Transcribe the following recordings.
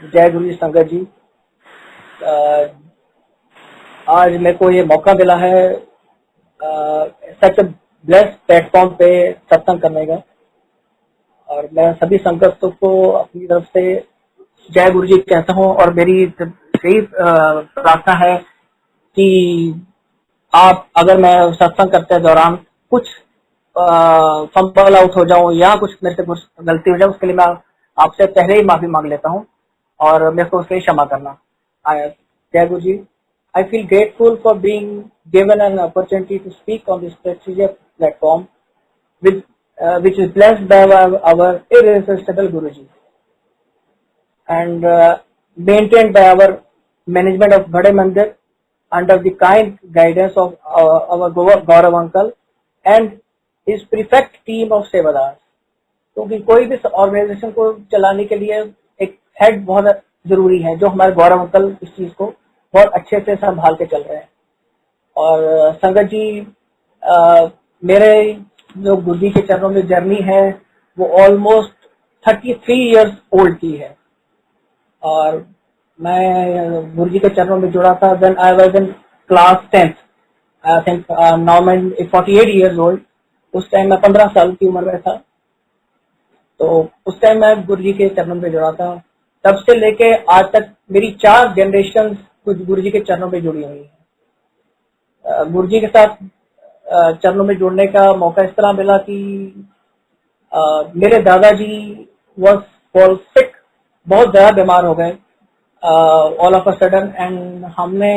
जय गुरु जी संगत जी। आज मेरे को ये मौका मिला है सच ब्लेस्ड प्लेटफॉर्म पे सत्संग करने का, और मैं सभी संगतों को अपनी तरफ से जय गुरु जी कहता हूँ। और मेरी यही प्रार्थना है कि आप, अगर मैं सत्संग करते दौरान कुछ फंबल आउट हो जाऊं या कुछ मेरे से कुछ गलती हो जाए, उसके लिए मैं आपसे पहले ही माफी मांग लेता हूं और मेरे को उसके लिए क्षमा करना। जय गुरु जी। I feel grateful for being given an opportunity to speak on this prestigious platform, which is blessed by our irresistible Guruji and maintained by our management of Bade Mandir under the kind guidance of our Gaurav uncle and his perfect team of सेवादार। क्योंकि कोई भी organisation को चलाने के लिए एक head बहुत जरूरी है, जो हमारे गौरव अंकल इस चीज को बहुत अच्छे से संभाल के चल रहे हैं। और संगत जी, मेरे जो गुरु जी के चरणों में जर्नी है वो ऑलमोस्ट 33 इयर्स ओल्ड की है। और मैं गुरु जी के चरणों में जुड़ा था when I was in class 10th। I think now मैं 48 इयर्स ओल्ड। उस टाइम मैं 15 साल की उम्र में था, तो उस टाइम मैं गुरु जी के चरणों में जुड़ा था। तब से लेके आज तक मेरी 4 जनरेशन गुरु जी के चरणों में जुड़ी हुई है। गुरु जी के साथ चरणों में जुड़ने का मौका इस तरह मिला कि मेरे दादाजी वॉज फॉल सिक, बहुत ज्यादा बीमार हो गए all of a sudden. And हमने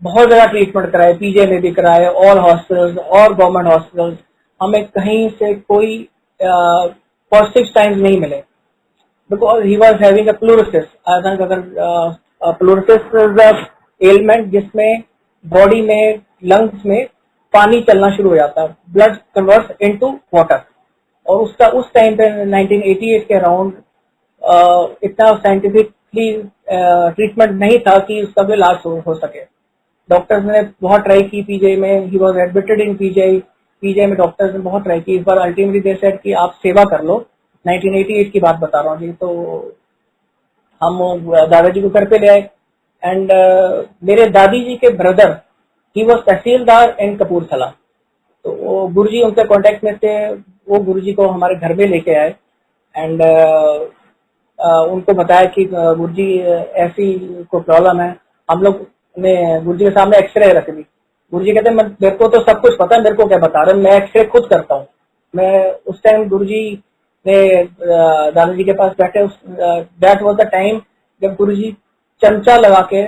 बहुत ज्यादा ट्रीटमेंट कराए, पीजे में भी कराए, ऑल हॉस्पिटल्स और गवर्नमेंट हॉस्पिटल्स। हमें कहीं से कोई पॉजिटिव साइंस नहीं मिले, because he was having a pleurisy. अगर प्लूरोसिस इज अ एलिमेंट जिसमें बॉडी में, लंग्स में पानी चलना शुरू हो जाता है, ब्लड कन्वर्ट्स इनटू वाटर। और उसका उस टाइम पे 1988 के अराउंड इतना साइंटिफिकली ट्रीटमेंट नहीं था कि उसका भी इलाज हो सके। डॉक्टर्स ने बहुत ट्राई की पीजे में, ही वॉज एडमिटेड इन पीजे में डॉक्टर्स ने बहुत ट्राई की। इस बार अल्टीमेटली दे सेड कि आप सेवा कर लो। 1988 की बात बता रहा हूँ जी। तो हम दादाजी को घर पे ले आए एंड मेरे दादी जी के ब्रदर, ही वॉज तहसीलदार इन कपूरथला। तो वो गुरुजी उनके कांटेक्ट में थे, वो गुरुजी को हमारे घर में लेके आए एंड उनको बताया कि गुरुजी ऐसी को प्रॉब्लम है। हम लोग ने गुरुजी के सामने एक्सरे रख दी। गुरुजी कहते मेरे को तो सब कुछ पता है, मेरे को क्या बता रहे, मैं एक्सरे खुद करता हूँ। मैं उस टाइम गुरुजी ने दादाजी के पास बैठे, दैट वाज द टाइम जब गुरुजी चमचा लगा के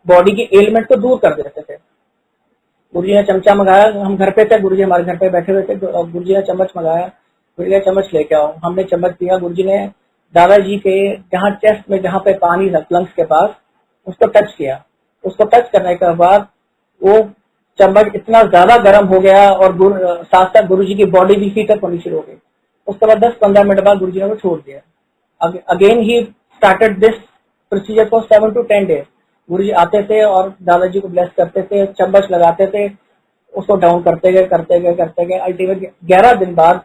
बॉडी की एलिमेंट को दूर कर देते थे। गुरुजी ने चमचा मंगाया, हम घर पे थे, गुरुजी हमारे घर पे बैठे हुए थे। गुरुजी ने चम्मच मंगाया, गुरुजी ने चम्मच लेके आओ, हमने चम्मच दिया। गुरुजी ने दादाजी के जहाँ चेस्ट में, जहाँ पे पानी था लंग्स के पास, उसको टच किया। उसको टच करने के बाद वो चम्मच इतना ज्यादा गर्म हो गया और साथ साथ गुरुजी की बॉडी भी हीट अप होनी शुरू हो गई। उसके बाद 10-15 मिनट बाद गुरुजी ने वो छोड़ दिया। Again he started this procedure for 7 to 10 days। गुरुजी आते थे और दादाजी को ब्लेस करते थे, चम्मच लगाते थे, उसको डाउन करते गए। अल्टीमेटली 11 दिन बाद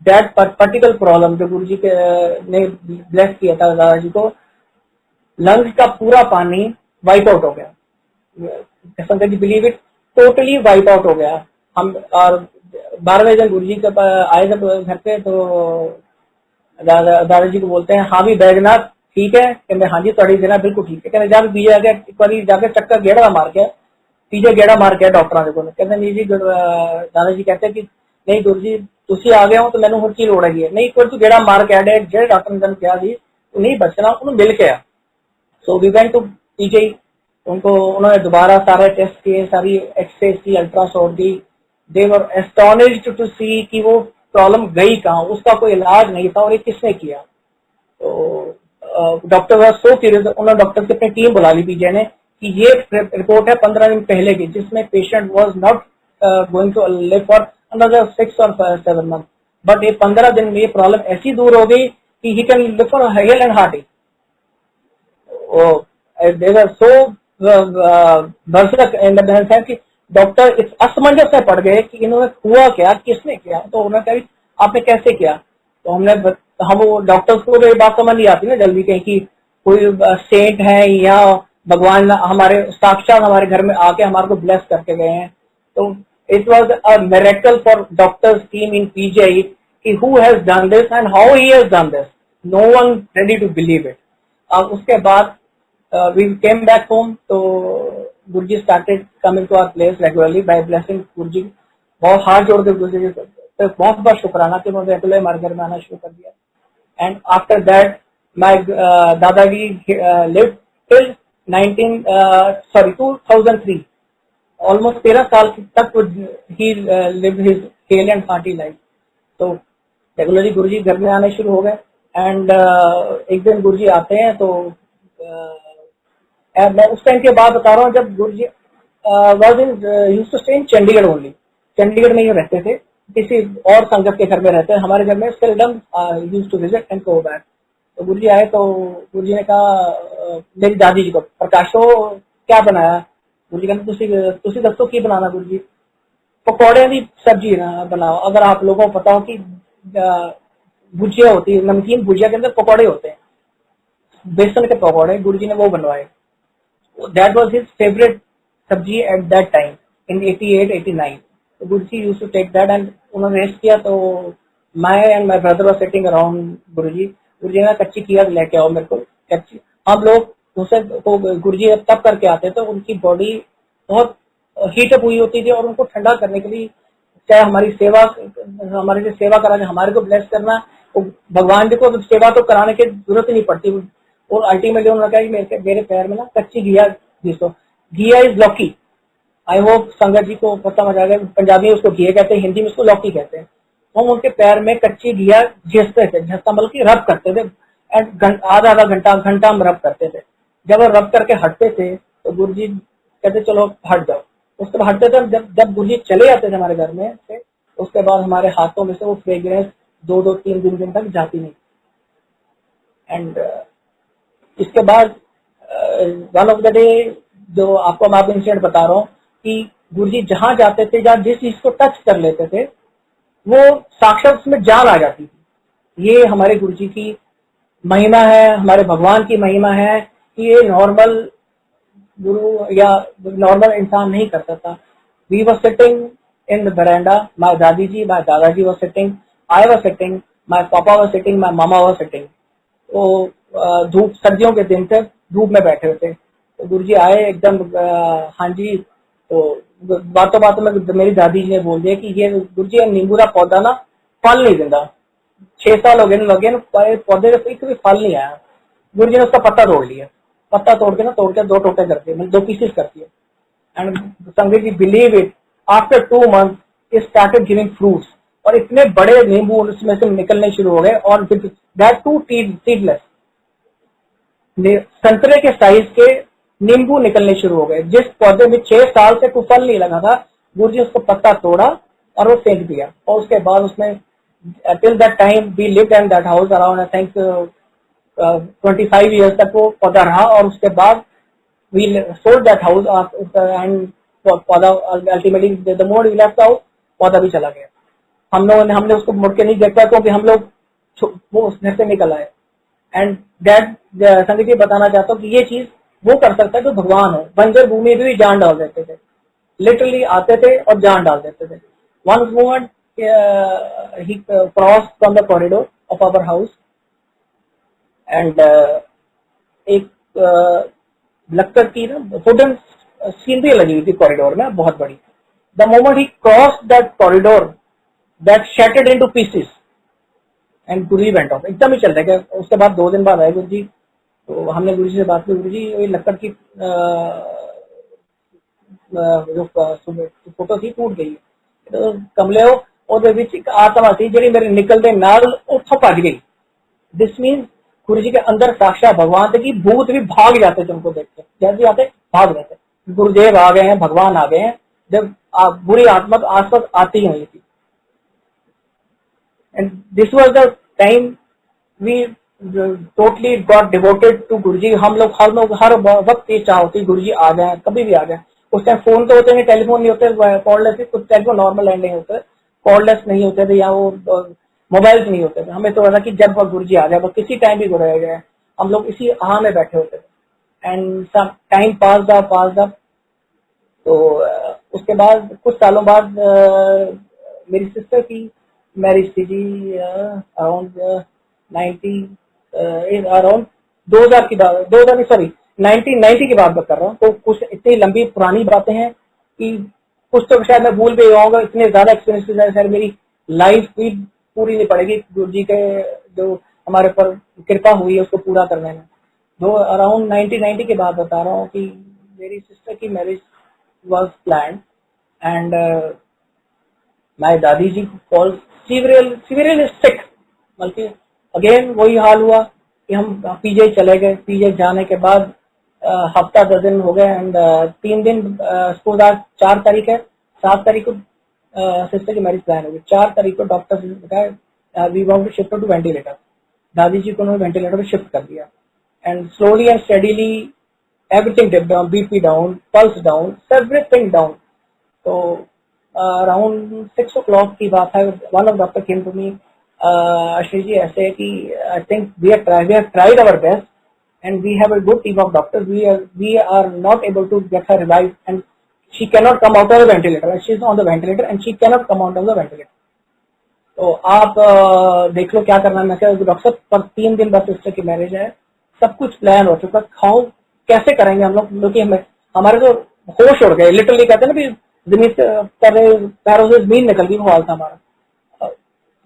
दैट पर्टिकुलर प्रॉब्लम जो गुरुजी के ने ब्लेस किया था दादाजी को, लंग्स का पूरा पानी वाइप आउट हो गया। Sangat ji believe it, totally wipe out हो गया। हम और 12वें दिन गुरुजी के आए जब घर पे, तो दादाजी को बोलते हैं, हाँ भी बैजनाथ ठीक है? कहते हाँ जी थोड़ी देना बिल्कुल ठीक है। कहते जाके पीछे आके एक बार जाके चक्कर गेड़ा मार के, पीछे गेड़ा मार के डॉक्टर को कहते नहीं जी। दादाजी कहते कि नहीं गुरुजी तुसी आ गए हो तो मैंने की लोड़ है नहीं, कोई तू गेड़ा मार के आए जे डॉक्टर ने क्या दी तो नहीं बचना, उन्होंने मिल के आ। So we went to PG. उनको उन्होंने दोबारा सारे टेस्ट किए, सारी एक्सरे की, अल्ट्रासाउंड दी। They were astonished to see कि वो प्रॉब्लम गई कहाँ, उसका कोई इलाज नहीं था और ये किसने किया। तो डॉक्टर वाज सो क्यूरियस, उन्होंने डॉक्टर की अपनी टीम बुला ली पीजे ने कि ये रिपोर्ट है 15 दिन पहले की, जिसमें patient was not going to live for another 6 or 7 months, but ये 15 दिन में ये प्रॉब्लम ऐसी दूर हो गई कि he can live for hello and heart. They were so बर्सक in the sense कि डॉक्टर इस असमंजस में पड़ गए कि इन्होंने हुआ क्या, किसने किया। तो उन्होंने कहा आपने कैसे किया। तो हम वो डॉक्टर्स को तो ये बात समझ नहीं आती ना जल्दी कहीं कि कोई सेंट है या भगवान हमारे साक्षात हमारे घर में आके हमारे को ब्लेस करके गए हैं। तो it was a miracle for doctors team in PGI कि who has done this and how he has done this, no one ready to believe it. अब उसके बाद वी केम बैक होम, तो Guruji started coming to our place regularly by blessing. Guruji बहुत हाथ जोड़ के गुरुजी जी तो बहुत बहुत शुक्राना कि उन्होंने रेगुलर हमारे घर में आना शुरू कर दिया। एंड आफ्टर दैट माय दादाजी लिव्ड टिल 2003, ऑलमोस्ट 13 साल तक ही lived his hello and hearty life. तो रेगुलरली गुरुजी घर में आने शुरू हो गए। एंड एक दिन गुरुजी आते हैं तो मैं उस टाइम की बात बता रहा हूँ जब Guruji was in used to stay in Chandigarh only, Chandigarh में ही रहते थे, किसी और संगत के घर में रहते हैं। हमारे घर में seldom used to visit and go back. तो गुरुजी आए तो गुरुजी ने कहा मेरी दादी जी को, प्रकाशो क्या बनाया? गुरुजी कहते तुसी दसो की बनाना? गुरुजी पकौड़े की सब्जी ना बनाओ। अगर आप लोगों को पता हो कि भुजिया होती है, नमकीन भुजिया के अंदर पकौड़े होते हैं, बेसन के पकौड़े, गुरुजी ने वो बनवाए। That was his favourite sabzi at that time in 88-89। तो Guruji used to take that and उन्होंने रेस्ट किया। तो my and my brother were sitting around Guruji. Guruji ने कच्ची किया लेके आओ मेरे को कच्ची। हम लोग उनसे तो गुरुजी तब करके आते तो उनकी बॉडी बहुत हीटअप हुई होती थी और उनको ठंडा करने के लिए, चाहे हमारी सेवा, हमारे लिए सेवा कराने, हमारे को ब्लेस करना, तो भगवान जी को सेवा तो कराने की जरूरत ही नहीं पड़ती। और अल्टीमेटली उन्होंने कहा कि मेरे पैर में ना कच्ची घिया घिसो। घिया इज लौकी। आई होप संगत जी को पता समझ आ गया, पंजाबी में उसको घिया कहते हैं, हिंदी में उसको लौकी कहते हैं। हम उनके पैर में कच्ची घिया घिसते थे, घिसता मतलब कि रब करते थे एंड आधा घंटा हम रब करते थे। जब वो रब करके हटते थे तो गुरुजी कहते चलो हट जाओ। उसके बाद हटते थे। जब गुरुजी चले जाते थे हमारे घर में से, उसके बाद हमारे हाथों में से वो फ्रेग्रेंस 2-3 दिन तक जाती नहीं। एंड इसके बाद वन ऑफ द डे, जो आपको मैं इंसिडेंट बता रहा हूँ कि गुरुजी जहां जाते थे, जहां जिस चीज को टच कर लेते थे, वो साक्षात उसमें जान आ जाती थी। ये हमारे गुरुजी की महिमा है, हमारे भगवान की महिमा है कि ये नॉर्मल गुरु या नॉर्मल इंसान नहीं करता था। We were sitting in the veranda, my dadi ji, my dadaji were sitting, I were sitting, my papa were sitting, my mama were sitting. तो धूप, सर्दियों के दिन थे, धूप में बैठे हुए थे। तो गुरुजी आए एकदम, हाँ जी। तो बातों बातों में मेरी दादी जी ने बोल दिया कि ये गुरुजी नींबू का पौधा ना फल नहीं देता, 6 साल हो गए लगे पौधे का एक भी फल नहीं आया। गुरुजी ने उसका पत्ता तोड़ लिया, पत्ता तोड़ के 2 टोटे कर दिए, 2 पीसेस कर दिए। And sangat ji believe it, after 2 month it started giving fruits, और इतने बड़े नींबू उसमें से निकलने शुरू हो गए, और दैट टू सीडलेस, संतरे के साइज के नींबू निकलने शुरू हो गए। जिस पौधे में 6 साल से कोई फल नहीं लगा था, गुरुजी उसको पत्ता तोड़ा और वो फेंक दिया। और उसके बाद उसमें till that time we lived in that house around I think 25 years तक वो पौधा रहा। और उसके बाद we sold that house and पौधा ultimately the more we left house, पौधा भी चला गया। हमने उसको मुड़ के नहीं देखा क्योंकि हम लोग वो उस घर से निकल आए। एंड दैट संगत जी बताना चाहता हूँ कि ये चीज वो कर सकता है जो भगवान हो। बंजर भूमि भी जान डाल देते थे, लिटरली आते थे और जान डाल देते थे। One moment he cross from the corridor of our house and एक लक्कड़ की ना वुडन सीनरी लगी हुई थी कॉरिडोर में बहुत बड़ी। The moment he cross that corridor, that shattered into pieces and Guruji went of, एकदम ही चल रहा है। उसके बाद 2 दिन बाद आए गुरुजी, तो हमने गुरुजी से बात की, गुरुजी ये लक्कड़ की जो फोटो थी टूट गई, तो कमले हो और एक आत्मा थी जी मेरे निकलते नाल उठो भज गई। दिस मीन गुरुजी के अंदर साक्षात भगवान थे कि भूत भी भाग जाते थे उनको देख के, जैसे आते भाग रहे थे, गुरुदेव आ गए हैं, भगवान आ गए हैं। जब बुरी आत्मा तो आसपास आती हुई थी। And this was the time we totally got devoted to गुरुजी। हम लोग हर वक्त ये चाह होती गुरुजी आ जाए, कभी भी आ जाए। उस टाइम फोन तो होते नहीं, टेलीफोन नहीं होते, कॉर्डलेस, कुछ टेलीफोन नॉर्मल लैंड नहीं होते, कॉर्डलेस नहीं होते थे, या वो मोबाइल्स नहीं होते थे, हमें तो था कि जब वह गुरुजी आ जाए, वो किसी टाइम भी गुरु आ जाए, हम लोग इसी आह में बैठे होते थे। एंड सब टाइम पास अप। तो उसके बाद कुछ सालों बाद मेरी सिस्टर की मैरिज थी जी, अराउंड 90, अराउंड 2000 की बात, 2000 नहीं सॉरी 1990 की बात कर रहा हूँ। तो कुछ इतनी लंबी पुरानी बातें हैं कि कुछ तो शायद मैं भूल भी जाऊंगा, इतने ज्यादा एक्सपीरियंसेस है, शायद मेरी लाइफ भी पूरी नहीं पड़ेगी गुरु जी के जो हमारे पर कृपा हुई है उसको पूरा करने में। जो अराउंड 1990 की बात बता रहा हूँ कि मेरी सिस्टर की marriage was planned and my दादी जी फॉल सीवियरली सिक। बल्कि अगेन वही हाल हुआ कि हम पीजे चले गए। पीजे जाने के बाद हफ्ता 10 दिन हो गए एंड 3 दिन सपोज आज 4 तारीख है, 7 तारीख को सिस्टर की मैरिज प्लान होगी। 4 तारीख को डॉक्टर ने बताया we want to shift to ventilator. दादी जी को उन्होंने वेंटिलेटर पे शिफ्ट कर दिया and slowly and steadily everything dipped down, BP down, pulse down, everything down. So around 6 o'clock की बात है, one of doctor came to me, Ashish ji ऐसे है कि I think we have tried our best and we have a good team of doctors. We are not able to get her revived and she cannot come out of the ventilator. She is on the ventilator and she cannot come out of the ventilator. तो आप देख लो क्या करना है। मैं कहा doctor साहब पर 3 दिन बाद सिस्टर की मैरिज है, सब कुछ प्लान हो चुका, खाओ कैसे करेंगे हम लोग, क्योंकि हमारे तो होश उड़ गए, लिटरली कहते हैं ना भी जमीन से पैरों से जमीन निकल गई, वो हाल था हमारा।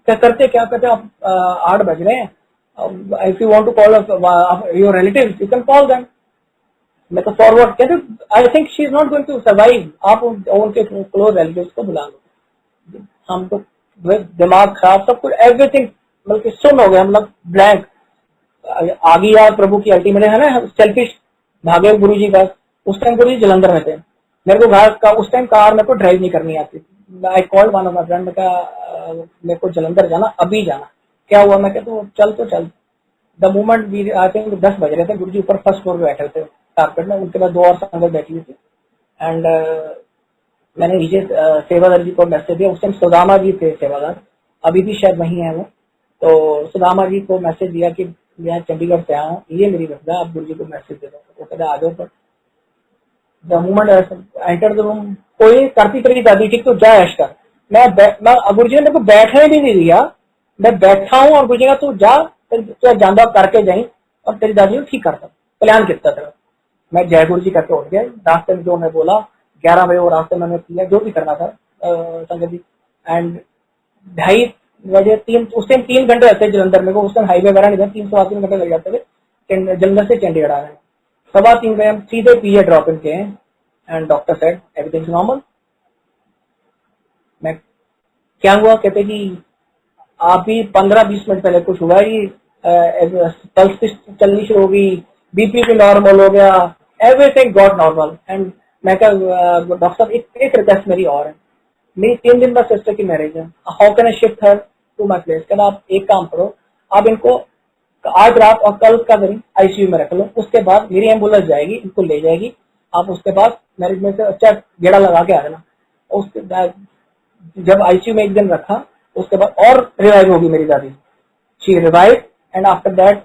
क्या करते आप 8 बज रहे हैं, if you want to call your relatives you can call them. मैं तो फॉरवर्ड कहते I think she is not going to survive, आप उनके क्लोज रिलेटिव्स को बुला लो। हम तो दिमाग खराब, सब कुछ एवरीथिंग बल्कि सुन हो गया, हम लोग ब्लैंक। आ गई यार प्रभु की अल्टीमेट है ना, सेल्फिश भागे गुरु जी का। उस टाइम गुरु जी जलंधर में थे, मेरे को घर का उस टाइम कार मेरे को ड्राइव नहीं करनी आती। I called one of my friend, मेरे को जलंधर जाना, अभी जाना। क्या हुआ, मैं कहता तो चल। The moment we I think 10 बज रहे थे, गुरु जी ऊपर फर्स्ट फ्लोर पे बैठे थे कारपेट में, उनके बाद 2 और संगत बैठी हुई थी। एंड मैंने नीचे सेवादार जी को मैसेज दिया। उस टाइम सुदामा जी थे सेवादार, अभी भी शायद वही है वो। तो सुदामा जी को मैसेज दिया कि मैं चंडीगढ़ से आया हूँ, ये मेरी वजह, आप गुरु जी को मैसेज दे दो। वो कहते आ जाओ। पर the moment enter the room, कोई करती तेरी दादी ठीक तो जा ऐश कर। मैं गुरु जी ने मेरे को बैठने भी नहीं दिया, मैं बैठा हूँ और गुरु जी का तू जा, जानदा करके जाई और तेरी दादी को ठीक करता। प्लान कितना तेरा। मैं जय गुरु जी करके उठ गया। रास्ते में जो मैं बोला 11 बजे वो रास्ते मैंने किया जो भी करना था संगत जी। एंड 2:30 बजे उस टाइम 3 घंटे लगते थे जलंधर में को, उस टाइम हाईवे वगैरह नहीं था, 3 घंटे लग जाते थे जलंधर से चंडीगढ़ आने में। 3:15 बजे हम सीधे पीए ड्रॉप इन किए and doctor said everything normal. मैं क्या हुआ, कहते कि आप भी 15-20 मिनट पहले कुछ हुआ ही, पल्स चलनी शुरू हो गई, बीपी भी नॉर्मल हो गया, एवरीथिंग गॉट नॉर्मल। एंड मैं क्या डॉक्टर साहब एक रिक्वेस्ट मेरी और है, मेरी 3 दिन बाद सिस्टर की मैरिज है, how can I shift her to my place. कहना आप एक काम करो, आप इनको आज रात और कल का दिन आईसीयू में रख लो, उसके बाद मेरी एम्बुलेंस जाएगी, इनको ले जाएगी, आप उसके बाद मैरिज में से अच्छा गेड़ा लगा के आ जाना। उसके बाद जब आईसीयू में एक दिन रखा, उसके बाद और रिवाइव होगी मेरी दादी। She revive and after that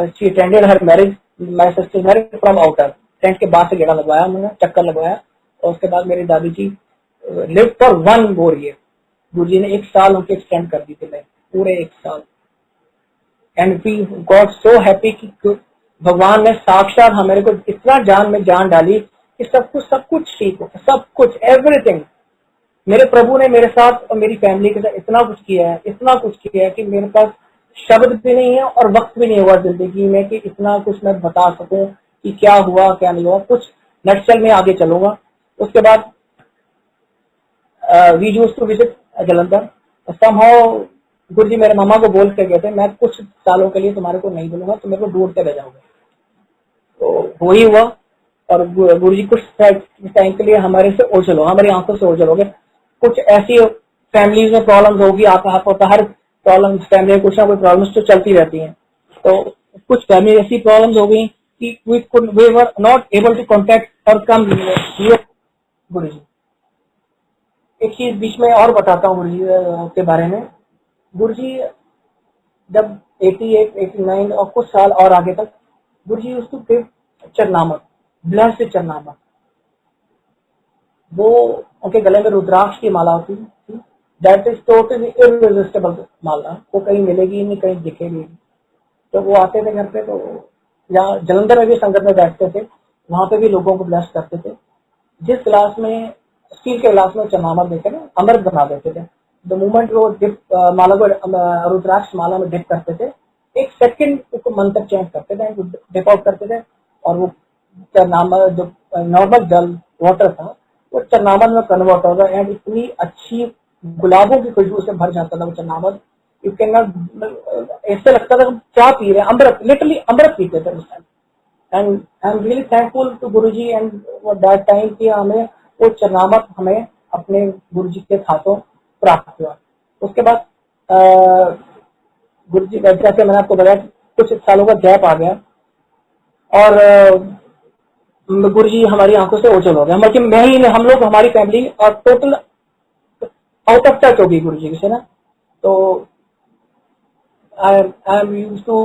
she attended her marriage, my sister marriage from outer. Tent के बाद से गेड़ा लगवाया उन्होंने, चक्कर लगवाया और उसके बाद मेरी दादी जी लिव फॉर 1 more year। गुरु जी ने 1 साल उनके एक्सटेंड कर दी थी, मैं पूरे 1 साल। And we got so happy कि भगवान ने साक्षात हमारे को इतना जान में जान डाली कि सब कुछ ठीक हो, सब कुछ एवरीथिंग। मेरे प्रभु ने मेरे साथ और मेरी फैमिली के साथ इतना कुछ किया है कि मेरे पास शब्द भी नहीं है और वक्त भी नहीं हुआ जिंदगी में कि इतना कुछ मैं बता सकूं कि क्या हुआ क्या नहीं हुआ। कुछ नक्सल में आगे चलूंगा। उसके बाद we used to visit Jalandhar. Somehow Guru ji मेरे मामा को बोल के गए थे, मैं कुछ सालों के लिए तुम्हारे को नहीं बोलूंगा, तुम मेरे को ढूंढते रह जाओगे। तो वही हुआ और गुरु जी कुछ टाइम के लिए हमारे से ओझल हो, हमारी आंखों से ओझल हो गए। कुछ ऐसी फैमिलीज में प्रॉब्लम्स होगी, आप हर प्रॉब्लम फैमिली में कुछ ना कुछ प्रॉब्लम्स तो चलती रहती हैं। तो कुछ फैमिली ऐसी प्रॉब्लम्स हो गई कि we were not able to contact और कम गुरु जी। एक चीज बीच में और बताता हूँ गुरु जी के बारे में। गुरु जी जब 88, 89 और कुछ साल और आगे तक गुरु जी उसको फिर चरनामत, ब्लेस्ड चरनामत, वो उनके गले में रुद्राक्ष की माला होती थी। दैट इज टोटली इररेजिस्टिबल माला, वो कहीं मिलेगी ही नहीं, कहीं दिखेगी नहीं। तो वो आते थे घर पे, तो यहाँ जलंधर में भी संगत में बैठते थे, वहां पे भी लोगों को ब्लेस करते थे। जिस गिलास में, स्टील के गिलास में चरनामत देते ना, अमृत बना देते थे। द मोमेंट वो डिप माला को रुद्राक्ष माला में डिप करते थे, एक सेकंड उसको मंत्र चेंज करते थे, डिप आउट करते थे, और वो चरनामत जो नॉर्मल जल वाटर था वो चरनामत में कन्वर्ट होगा। एंड इतनी अच्छी गुलाबों की खुशबू से भर जाता था वो चरनामत, यू कैन नॉट, ऐसे लगता था क्या पी रहे हैं, अमृत, लिटरली अमृत पीते थे उस time. And I am really thankful to Guruji and that time कि हमें वो चरनामत हमें अपने गुरुजी के हाथों प्राप्त हुआ। उसके बाद गुरुजी, जैसे मैंने आपको बताया कुछ सालों का गैप आ गया, और गुरुजी हमारी आंखों से ओझल हो गए। हम लोग, हमारी फैमिली और टोटल आउट ऑफ टच हो गई गुरुजी से ना। तो आई एम यूज्ड टू,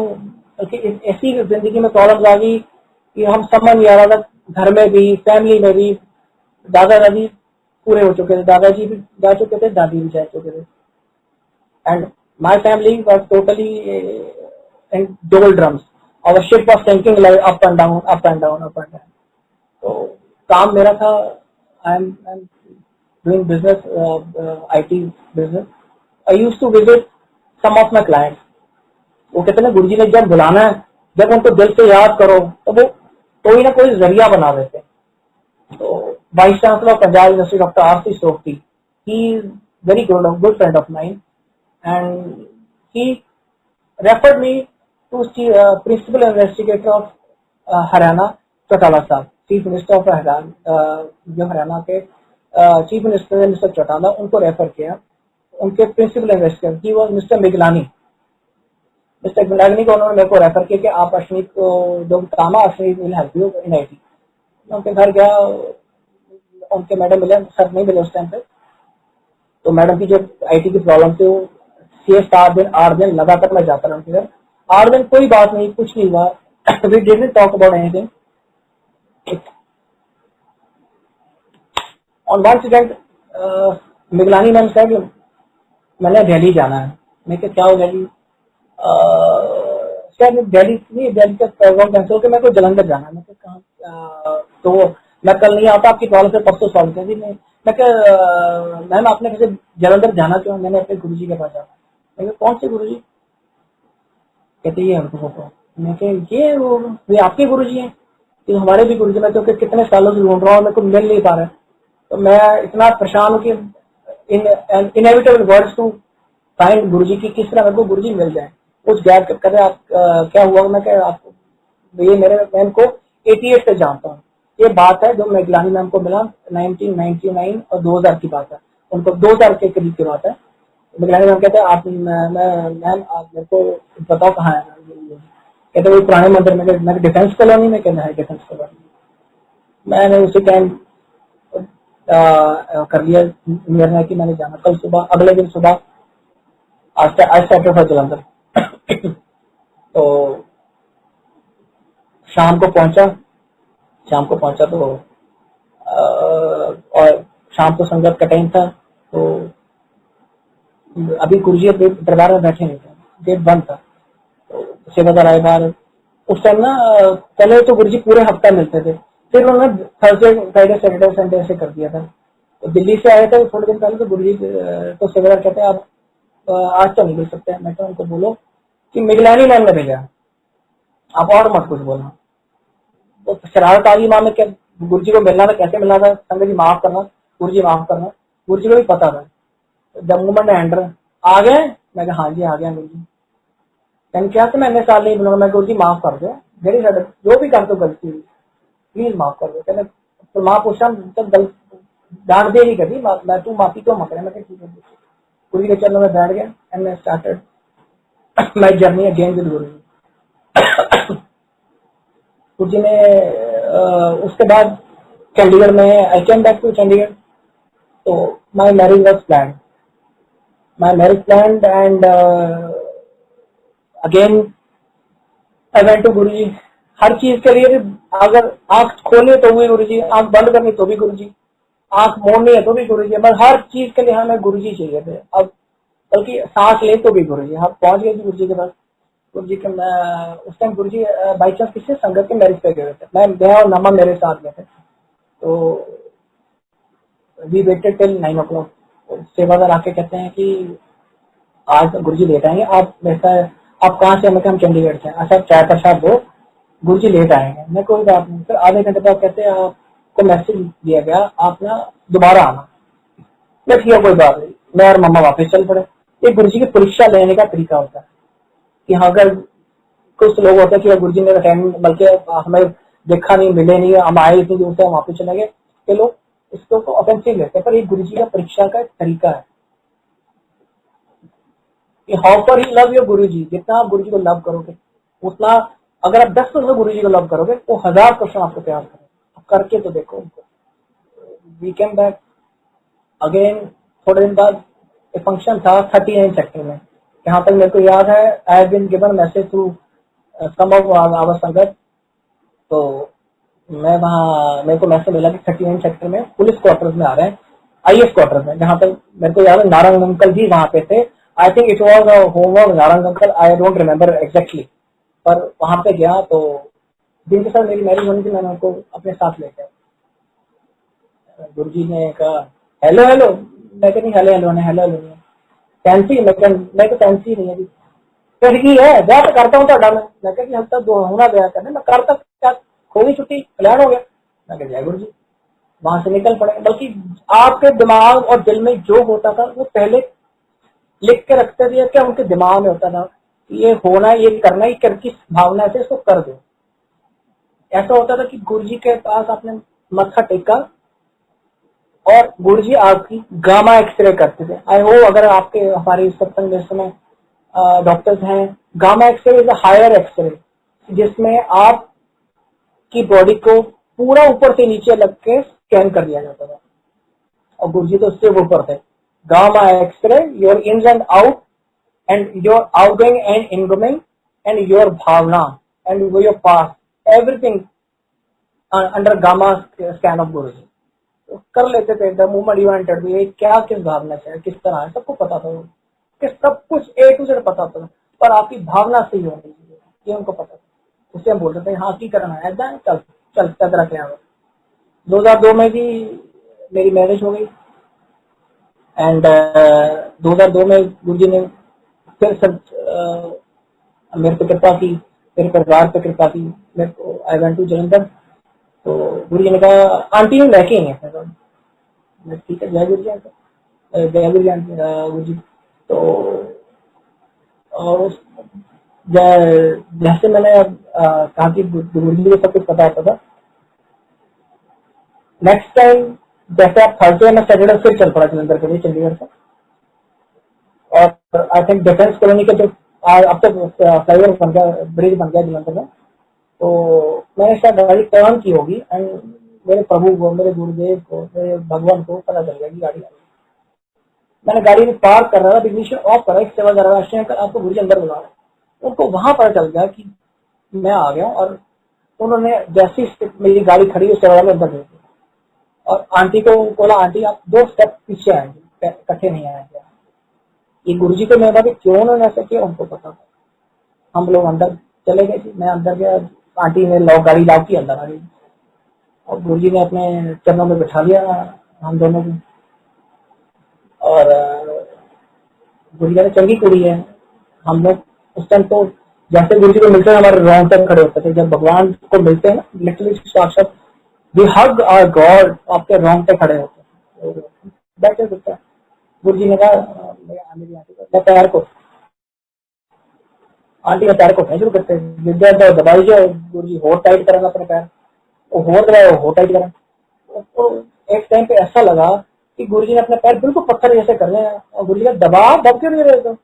ऐसी जिंदगी में प्रॉब्लम आ गई कि हम समझ नहीं आ रहा था, घर में भी फैमिली में भी। दादा दादी पूरे हो चुके थे, दादाजी भी जा चुके थे, दादी भी जा चुके थे, and my family was totally in double drums. और ship was sinking like up and down, up and down, up and down. तो काम मेरा था, I am doing business, IT business. I used to visit some of my clients. वो कहते ना गुरुजी ने जब बुलाना है, जब उनको दिल से याद करो, तो वो कोई ना कोई जरिया बना देते। तो vice chancellor of Punjab university doctor R C. Sobti, he is very good friend of mine, and he referred me to principal investigator of Haryana, Chautala साहब, चीफ मिनिस्टर ऑफ हरियाणा। जो हरियाणा के चीफ मिनिस्टर है मिस्टर चौटाला, उनको रेफर किया। उनके principal investigator he was mister Miglani. Mister Miglani को उन्होंने मेरे को रेफर किया कि आप अश्विनी को जो काम है, Ashwini will help you in IT. मैं उनके घर गया, उनके मैडम मिले, सर नहीं मिले उस टाइम पे। तो मैडम की जो आईटी की प्रॉब्लम थी, वो 6-7 दिन 8 दिन लगातार मैं जाता रहा उनके घर। 8 दिन कोई बात नहीं, कुछ नहीं हुआ। We didn't talk about anything. On one incident, Miglani ma'am said मैंने दिल्ली जाना है। मैं क्या हो दिल्ली? सर दिल्ली का प्रोग्राम कैंसिल हो गया, मेरे को जलंधर जाना है। मैं कहा तो मैं कल नहीं आता, आपकी प्रॉब्लम से परसों सॉल्व कर दी। मैं क्या मैम आपने कैसे जलंधर जाना क्यों? मैंने अपने गुरुजी के पास जाना। मैं कौन से गुरुजी? कहते ये हमको फोटो। मैं ये आपके गुरुजी हैं? ये हमारे भी गुरुजी। मैं तो कितने सालों से ढूंढ रहा हूँ, मेरे को मिल नहीं पा रहा है। तो मैं इतना परेशान हूँ कि इनएविटेबल वर्ड्स टू फाइंड गुरुजी की, किस तरह मेरे को गुरुजी मिल जाए। उस गैप कहते आप क्या हुआ? मैं क्या आपको, ये मेरे मैम को 88 से जानता हूँ। ये बात है जो मैं गिलानी मैम को मिला 1999 और 2000 की बात है। उनको 2000 के करीब की बात है। गिलानी मैम कहते हैं आप मैम आप मेरे को बताओ कहाँ है? कहते वही पुराने मंदिर में। मैं डिफेंस कॉलोनी में, कहना है डिफेंस कॉलोनी। मैंने उसी टाइम कर लिया निर्णय कि मैंने जाना। कल सुबह, अगले दिन सुबह आज सेक्टर फॉर जलंधर। तो शाम को पहुंचा तो और शाम को संगत का टाइम था। तो अभी गुरुजी दरबार में बैठे नहीं थे, गेट बंद था। तो सेवादार आए बाहर। उस टाइम ना पहले तो गुरुजी पूरे हफ्ता मिलते थे, फिर उन्होंने थर्सडे फ्राइडे सैटरडे संडे ऐसे कर दिया था। तो दिल्ली से आए थे थोड़े दिन पहले। तो गुरुजी तो सेवादार कहते हैं आप आज तो नहीं मिल सकते। मैं तो उनको बोलो कि मिगलानी मैम ने भेजा, आप और मत कुछ बोलना। तो शरारत आ गई माँ में, क्या गुरुजी को मिलना था, कैसे मिलना था? संगत जी माफ करना, गुरुजी माफ करना। गुरुजी को भी पता था। जब मोमेंट एंटर आ गए, मैं कहा हाँ जी आ गया गुरुजी। कहने क्या मैं इतने साल नहीं बोलूंगा। मैं गुरुजी माफ कर दो, मेरी जो भी कर दो गलती प्लीज माफ कर दो। कहने तो माँ पूछा डांट दे नहीं कभी, मैं तू माफी क्यों मांग रहा? मैं ठीक है। गुरुजी के चरणों में बैठ गया एंड मैं started my journey again with Guruji. Guruji ने उसके बाद चंडीगढ़ में, I came back to Chandigarh. तो my marriage was planned. my marriage planned, and again I went to Guruji. हर चीज के लिए अगर आंख खोले तो भी गुरुजी, आंख बंद करनी तो भी गुरुजी, आंख मोड़नी है तो भी गुरुजी, मतलब हर चीज के लिए हमें गुरुजी चाहिए थे। अब बल्कि सांस ले तो भी गुरुजी। हम पहुंच गए थे गुरुजी के पास। गुरुजी के उस टाइम गुरुजी बाई चांस किसी संगत के मैरिज पे गए थे, मैं और नमा मेरे साथ में थे। तो वी वेटेड टिल 9 o'clock। सेवादार आके कहते हैं कि आज गुरुजी लेट आएंगे, आप वैसा आप कहाँ से? हम चंडीगढ़ से। अच्छा चाय प्रसाद दो, गुरुजी लेट आएंगे। मैं कोई बात नहीं। फिर आधे घंटे बाद कहते हैं आपको मैसेज दिया गया, आप ना दोबारा आना। मैं ठीक है कोई बात नहीं। मैं और मम्मा वापस चल पड़े। ये गुरुजी की परीक्षा लेने का तरीका होता है कि हाँ, अगर कुछ लोग होते हैं कि गुरुजी ने अटेंड, बल्कि हमें देखा नहीं, मिले नहीं, हम आए इतनी दूर से, हम वापस चले गए, ये लोग इसको ऑफेंसिव लेते हैं। पर ये गुरुजी का परीक्षा का एक तरीका है कि how for you love your Guruji. जितना आप गुरुजी को लव करोगे उतना, अगर आप 10% गुरुजी को लव करोगे वो 1000% आपको प्यार करेंगे। आप करके तो देखो उनको। We came back again. थोड़े दिन बाद एक फंक्शन था 39 सेक्टर में। जहां तक मेरे को याद है, I have been given message through some of our sangat. तो मैं वहाँ, मेरे को मैसेज मिला कि 39 सेक्टर में पुलिस क्वार्टर्स में आ रहे हैं, IS क्वार्टर्स में। जहां तक मेरे को याद है नारंग अंकल जी वहां पे थे। I think it was home of Narang uncle, I don't remember exactly. पर वहां पे गया तो जिनके साथ मेरी मैरिज होनी थी, मैंने उनको अपने साथ ले गया। गुरुजी ने कहा हेलो हेलो। मैं कहती हेलो हेलो ने हेलो हेलो फैंसी। मैं तो फैंसी नहीं है जी, फिर ही है ब्याह तो करता हूँ ਤੁਹਾਡਾ। मैं कहती हम तक होना ब्याह करने, मैं करता क्या, खोली छुट्टी कल्याण हो गया। मैं कहती जय गुरु जी। वहां से निकल पड़े। बल्कि आपके दिमाग और दिल में जो होता था वो पहले लिख के रखते थे, क्या उनके दिमाग में होता था ये होना, ये करना, ये कर किस भावना से इसको कर दो। ऐसा होता था कि गुरुजी के पास आपने मत्था टेका और गुरुजी आपकी गामा एक्सरे करते थे। आई होप अगर आपके हमारे सत्संग में समय डॉक्टर्स हैं, gamma X ray is a higher X ray, जिसमें आप की बॉडी को पूरा ऊपर से नीचे लग के स्कैन कर दिया जाता था। और गुरुजी तो उससे ऊपर थे। Gamma x ray your in and out and your outgoing and incoming and your भावना and your past, everything under gamma scan of Guruji. तो कर लेते थे। द मोमेंट यू एंटर्ड, ये क्या किस भावना से है, किस तरह है, सबको पता था। कि सब कुछ A to Z पता था, पर आपकी भावना सही होनी चाहिए ये उनको पता था। उससे हम बोलते थे हाँ की करना है, ऐसा चल चल चल रख 2002 में भी मेरी मैरिज हो गई। एंड 2002 में गुरुजी ने फिर सब मेरे पे कृपा की, मेरे परिवार पे कृपा की। मेरे को आई वेंट टू जलंधर। तो गुरुजी ने कहा आंटी में लेके ही है। ठीक है जय गुरु जी, जय गुरु जी गुरु जी। तो और जैसे मैंने कहा कि गुरु जी को सब कुछ पता होता था। नेक्स्ट टाइम जैसे आप थर्सडे में सैटरडे फिर चल पड़ा जलंधर के लिए, चंडीगढ़ से। और आई थिंक डिफेंस कॉलोनी का जो अब तक फ्लाईओवर बन गया, ब्रिज बन गया जलंधर में। तो मैंने शायद गाड़ी टर्न की होगी एंड मेरे प्रभु को, मेरे गुरुदेव को, मेरे भगवान को पता चल गया कि गाड़ी आ गई। मैंने गाड़ी में पार्क कर रहा था, इग्निशन ऑफ कर रहा, एक सेवा कर रहा, आपको गुरु जी अंदर बुला रहे। उनको वहां पता चल गया कि मैं आ गया और उन्होंने जैसी मेरी गाड़ी खड़ी उस सेवा में अंदर भेज दिया। और आंटी को बोला आंटी आप 2 स्टेप पीछे आएंगे, इकट्ठे नहीं आएंगे। ये गुरु जी को मैं भी क्यों उन्होंने ऐसा किया उनको पता था। हम लोग अंदर चले गए जी, मैं अंदर गया, आंटी ने गाड़ी लॉक की, अंदर आ गई और गुरु जी ने अपने चरणों में बिठा लिया हम दोनों को। और गुरु जी ने चंगी कुड़ी है। हम लोग उस टाइम तो जैसे गुरु जी को मिलते हैं हमारे रोंग तक खड़े होते थे। जब भगवान को मिलते हैं ना, लिटरली साक्षात वी हग आवर गॉड, आपके रोंग तक खड़े होते हैं। बैठे होता है। गुरु जी ने कहा मेरी आंटी को, मैं पैर को, आंटी ने पैर को शुरू करते हैं विद्या दबाई जो गुरु जी होट टाइट करेंगे अपने पैर, वो होट दबाए होट टाइट करें। तो एक टाइम पे ऐसा लगा कि गुरु जी ने अपने पैर बिल्कुल पत्थर जैसे कर रहे हैं और गुरु जी का दब क्यों नहीं रहे। तो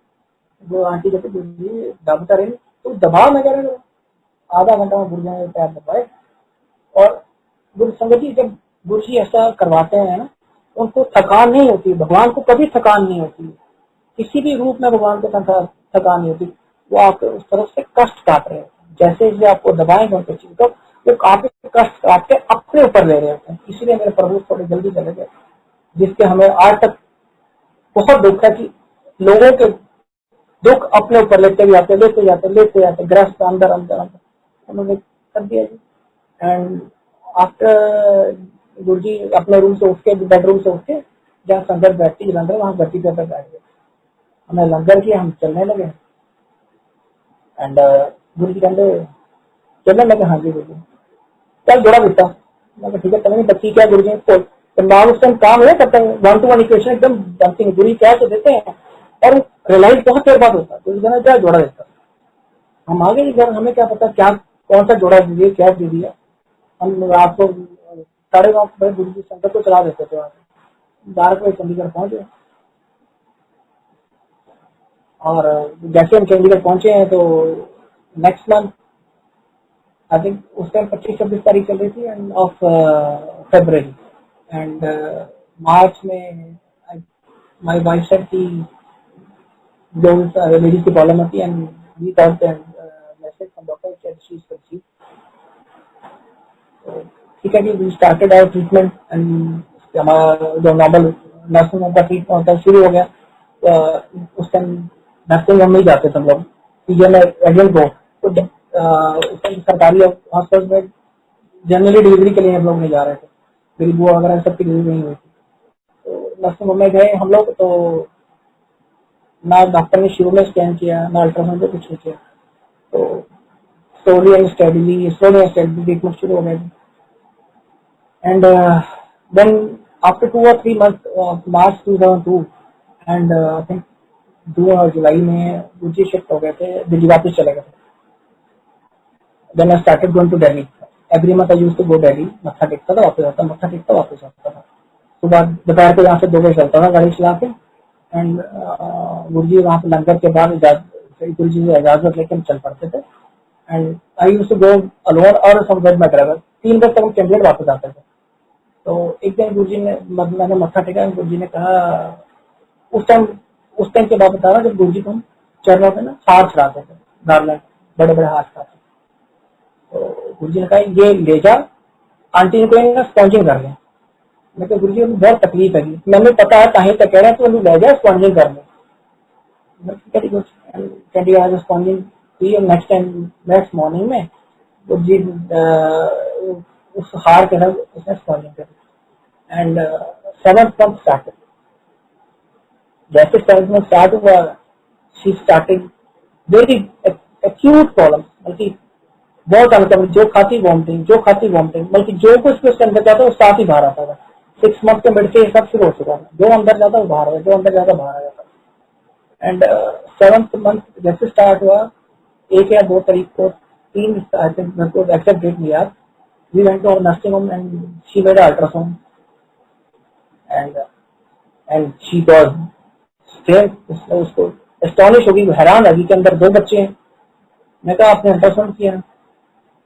वो आंटी कहती गुरु जी दब करें तो दबाव में करेंगे। आधा घंटा में गुरु जी ने पैर दबाए। और गुरु संगत जी जब गुरु जी ऐसा करवाते हैं ना, उनको थकान नहीं होती, भगवान को कभी थकान नहीं होती। किसी भी रूप में भगवान को थकान नहीं होती। वो आपको उस तरफ से कष्ट काट रहे हैं, जैसे जैसे आपको दबाएंगे उनके चीज तो वो काफी कष्ट काट के अपने ऊपर ले रहे होते हैं। इसीलिए मेरे प्रभु थोड़े जल्दी चले गए, जिसके हमें आज तक बहुत दुख है कि लोगों के दुख अपने ऊपर लेते जाते ग्रस्त अंदर अंदर अंदर उन्होंने कर दिया जी। एंड आफ्टर गुरु जी अपने रूम से उठ के, बेडरूम से उठ के जहाँ संगत बैठती जलंधर, वहाँ गद्दी पे बैठ गए, हमें लंगर किया, हम चलने लगे। एंड गुरु जी कहते चलने लगे, हाँ जी गुरु जी चल जोड़ा बेटा। मैं ठीक है चलेंगे, बच्ची क्या गुरु जी को दिमाग उस टाइम काम नहीं करता है, 1 to 1 इक्वेशन एकदम जानती है, गुरु जी क्या तो देते हैं और रियलाइज बहुत देर बाद होता है। गुरु जी कहना क्या जोड़ा देता, हम आगे घर, हमें क्या पता क्या कौन सा जोड़ा दीजिए क्या दे दिया। हम रात को 9:30 बजे गुरु जी संगत को चला देते थे, 12 बजे चंडीगढ़ पहुंच गए। और जैसे हम चंडीगढ़ पहुंचे हैं तो नेक्स्ट मंथ आई थिंक उस टाइम 25-26 तारीख चल रही थी end of February and March में माय वाइफ सेड कि लेडीज की प्रॉब्लम होती है and we got the message from doctor that she is conceived. ठीक है जी, we started our treatment and हमारा जो नॉर्मल नर्सिंग होम का ट्रीटमेंट होता है शुरू हो गया। उस टाइम नर्सिंग होम में ही जाते थे हम लोग, पीजे में एडमिट को, तो उस टाइम सरकारी हॉस्पिटल में जनरली डिलीवरी के लिए हम लोग नहीं जा रहे थे, मेरी बुआ वगैरह सबकी डिलीवरी नहीं हुई थी। तो नर्सिंग होम में गए हम लोग, तो ना डॉक्टर ने शुरू में स्कैन किया ना अल्ट्रासाउंड पे कुछ नहीं किया, तो स्लोली एंड स्टेडीली ट्रीटमेंट शुरू हो गया। And then after 2 or 3 months of March 2002 and I think June और जुलाई में गुरुजी शिफ्ट हो गए थे, दिल्ली वापस चले गए थे। Then I started going to Delhi, every month I used to go Delhi, मत्था टेकता था वापस आता, मत्था टेकता वापस आता था। सुबह दोपहर को यहाँ से 2 बजे चलता था गाड़ी चला के एंड गुरुजी वहाँ पे लंगर के बाद गुरुजी से इजाजत लेकर चल पड़ते थे। And I used to go alone और सम विद माय ड्राइवर, 3 बजे तक हम चंडीगढ़ वापस आते थे। तो एक दिन गुरुजी ने, मैंने मत्था टेका, गुरुजी ने कहा, उस टाइम के बाद बता रहा जब गुरुजी को हम चरणों पे ना हार चढ़ाते थे, गार्लैंड बड़े बड़े हार चढ़ाते। तो गुरुजी ने कहा ये ले जा, आंटी ने कहेंगे स्पॉन्जिंग कर लें। मैं कहा गुरुजी बहुत तकलीफ है, मैंने पता है कहीं तक कह रहे हैं तो ले जाए स्पॉन्जिंग कर लें। चंडीगढ़ स्पॉन्जिंग की, नेक्स्ट मॉर्निंग में गुरुजी उस हार के अंदर उसने स्पॉन्जिंग करी एंड 7th month स्टार्टेड। जैसे 7th month स्टार्ट हुआ, she starting very acute problem, बल्कि बहुत अनकम, जो खाती वॉमिटिंग, बल्कि जो कुछ भी उसके अंदर जाता वो साथ ही बाहर आता था। 6 month के मिड से ये सब शुरू हो चुका था, जो अंदर जाता वो बाहर, जो अंदर जाता बाहर आ जाता। एंड 7th month जैसे स्टार्ट हुआ, 1 या 2 तारीख को, 3 आई थिंक मेरे को एक्सेप्ट डेट नहीं याद, we went to our nursing home and she made an ultrasound and she was scared, उसको एस्टॉनिश होगी, हैरान है कि अंदर 2 बच्चे हैं। मैं कहा आपने अल्ट्रासाउंड किया?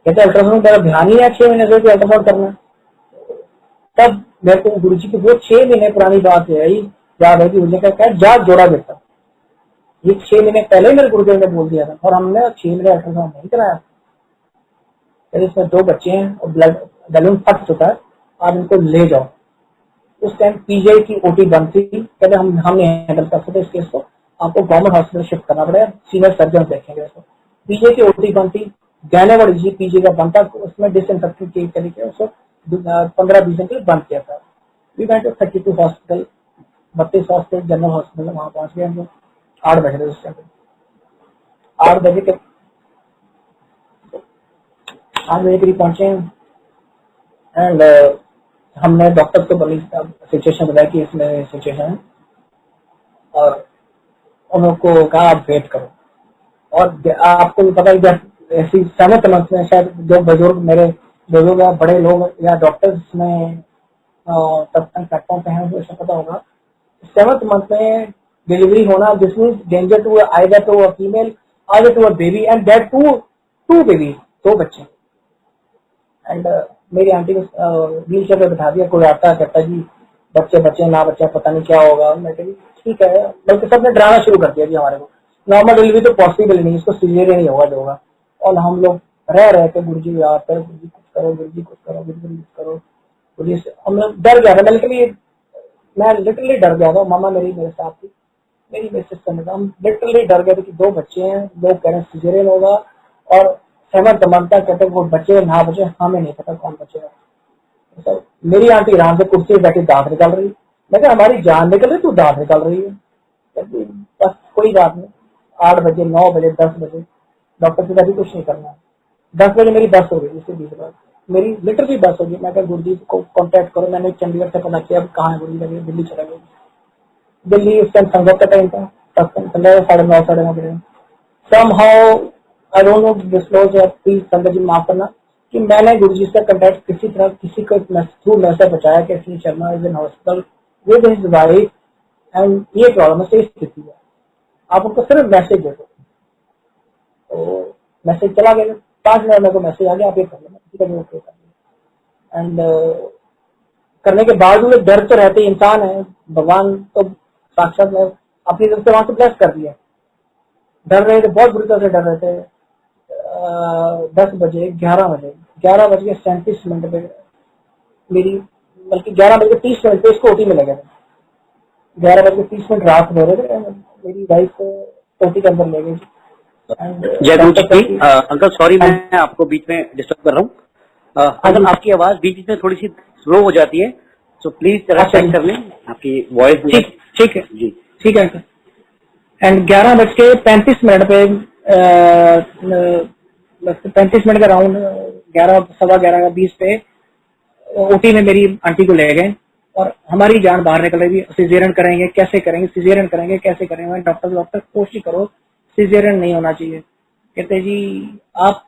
कहते अल्ट्रासाउंड मेरा ध्यान ही है 6 महीने से अल्ट्रासाउंड करना। तब मेरे को गुरुजी की वो 6 महीने पुरानी बात है याद है कि मुझे क्या जा जोड़ा बेटा, ये 6 महीने पहले मेरे गुरुदेव ने बोल दिया था और हमने 6 महीने अल्ट्रासाउंड नहीं कराया। इसमें 2 बच्चे हैं और ब्लड बैलून फट चुका है, आप इनको ले जाओ। उस टाइम पीजे की ओटी बंद थी, कहते हम नहीं हैंडल कर सकते इस केस को, आपको गवर्नमेंट हॉस्पिटल शिफ्ट करना पड़ेगा, सीनियर सर्जन देखेंगे इसको। पीजे की ओटी बंद थी, गैनेवर जी पीजे का बंद था, उसमें डिसइंफेक्टेड के तरीके उसको 15-20 दिन के लिए बंद किया था। We went to 32 hospital, 32 hospital general hospital, वहां पहुंच गए हम लोग 8 बजे उस टाइम, 8 बजे के 8 बजे करीब पहुंचे एंड हमने डॉक्टर को बड़ी सिचुएशन बताया कि इसमें सिचुएशन है और उनको कहा आप वेट करो। और आपको भी पता है ऐसी 7th month में शायद जो बुजुर्ग, मेरे बुजुर्ग या बड़े लोग या डॉक्टर्स में सत्संग प्लेटफॉर्म पे हैं, उसे पता होगा 7th month में डिलीवरी होना, this means danger to either to a female either to a baby and that to baby, 2 बच्चे। एंड मेरी आंटी को व्हील चेयर पे बैठा दिया, कोई आता कहता जी बच्चे बच्चे ना बच्चे पता नहीं क्या होगा। मैं कही ठीक है, बल्कि सबने डराना शुरू कर दिया जी हमारे को। नॉर्मल डिलीवरी तो पॉसिबल नहीं, इसको सीजरियन ही होगा जो होगा। और हम लोग रह रहे थे, गुरु जी याद कर, गुरु जी कुछ करो, गुरु जी कुछ करो, गुरु जी कुछ करो, गुरु जी से हम लोग डर गया था। मैं लिटरली डर गया था। मामा मेरे साथ थी, मेरी बेसिस करने का, हम लिटरली डर गए थे कि 2 बच्चे हैं, लोग कह रहे हैं सीजरियन होगा, और 7th मंथ तक कहते वो बच्चे ना बचे, हमें नहीं पता कौन बचेगा। तो मेरी आंटी आराम से कुर्सी पे बैठी दांत निकाल रही। मैं कहा हमारी जान निकल रही, तू दांत निकाल रही है। कहती, बस कोई बात नहीं, 8 बजे 9 बजे 10 बजे डॉक्टर से अभी कुछ नहीं करना है। 10 बजे मेरी बस हो गई, उसके 20 बाद मेरी लिटरली बस हो गई। मैं कहा गुरुजी को कांटेक्ट करो। मैंने चंडीगढ़ से पता किया अब कहाँ है गुरुजी, लगे दिल्ली चला गया। दिल्ली उस टाइम संगत का टाइम था, 9:30 9:30 बजे। Somehow I don't know disclose या प्लीज संगत जी माफ करना कि मैंने गुरुजी से कांटेक्ट किसी तरह किसी को थ्रू मैसेज पहुंचाया कि Shri Sharma is in hospital with his wife and ये प्रॉब्लम है, सही स्थिति है, आप उनको सिर्फ मैसेज दे दो। तो मैसेज चला गया, 5 मिनट में को मैसेज आ गया, आप ये कर लेना, किसी का भी ओके कर लेना। एंड करने के बाद भी डर तो रहते ही, इंसान है, भगवान तो साक्षात में अपनी तरफ से वहां से ब्लेस कर दिया। डर रहे थे, बहुत बुरी तरह से डर रहे थे। 10 बजे 11 बजे 11:37 पे मेरी, बल्कि 11:30 पे इसको ओटी में लगे थे। 11:30 रात हो रहे थे, मेरी वाइफ ओटी के अंदर ले गई। जय गुरु जी। अंकल सॉरी मैं आपको बीच में डिस्टर्ब कर रहा हूँ। अगर आपकी आवाज बीच में थोड़ी सी स्लो हो जाती है तो प्लीज जरा चेक कर लें आपकी वॉइस। ठीक है जी, ठीक है अंकल। एंड 11:35 पे 35 मिनट का राउंड, 11 सवा 11:20 पे ओटी में मेरी आंटी को ले गए और हमारी जान बाहर निकल रही थी। सिजेरियन करेंगे कैसे करेंगे, सिजेरियन करेंगे कैसे करेंगे। डॉक्टर कोशिश करो, सिजेरियन नहीं होना चाहिए। कहते जी आप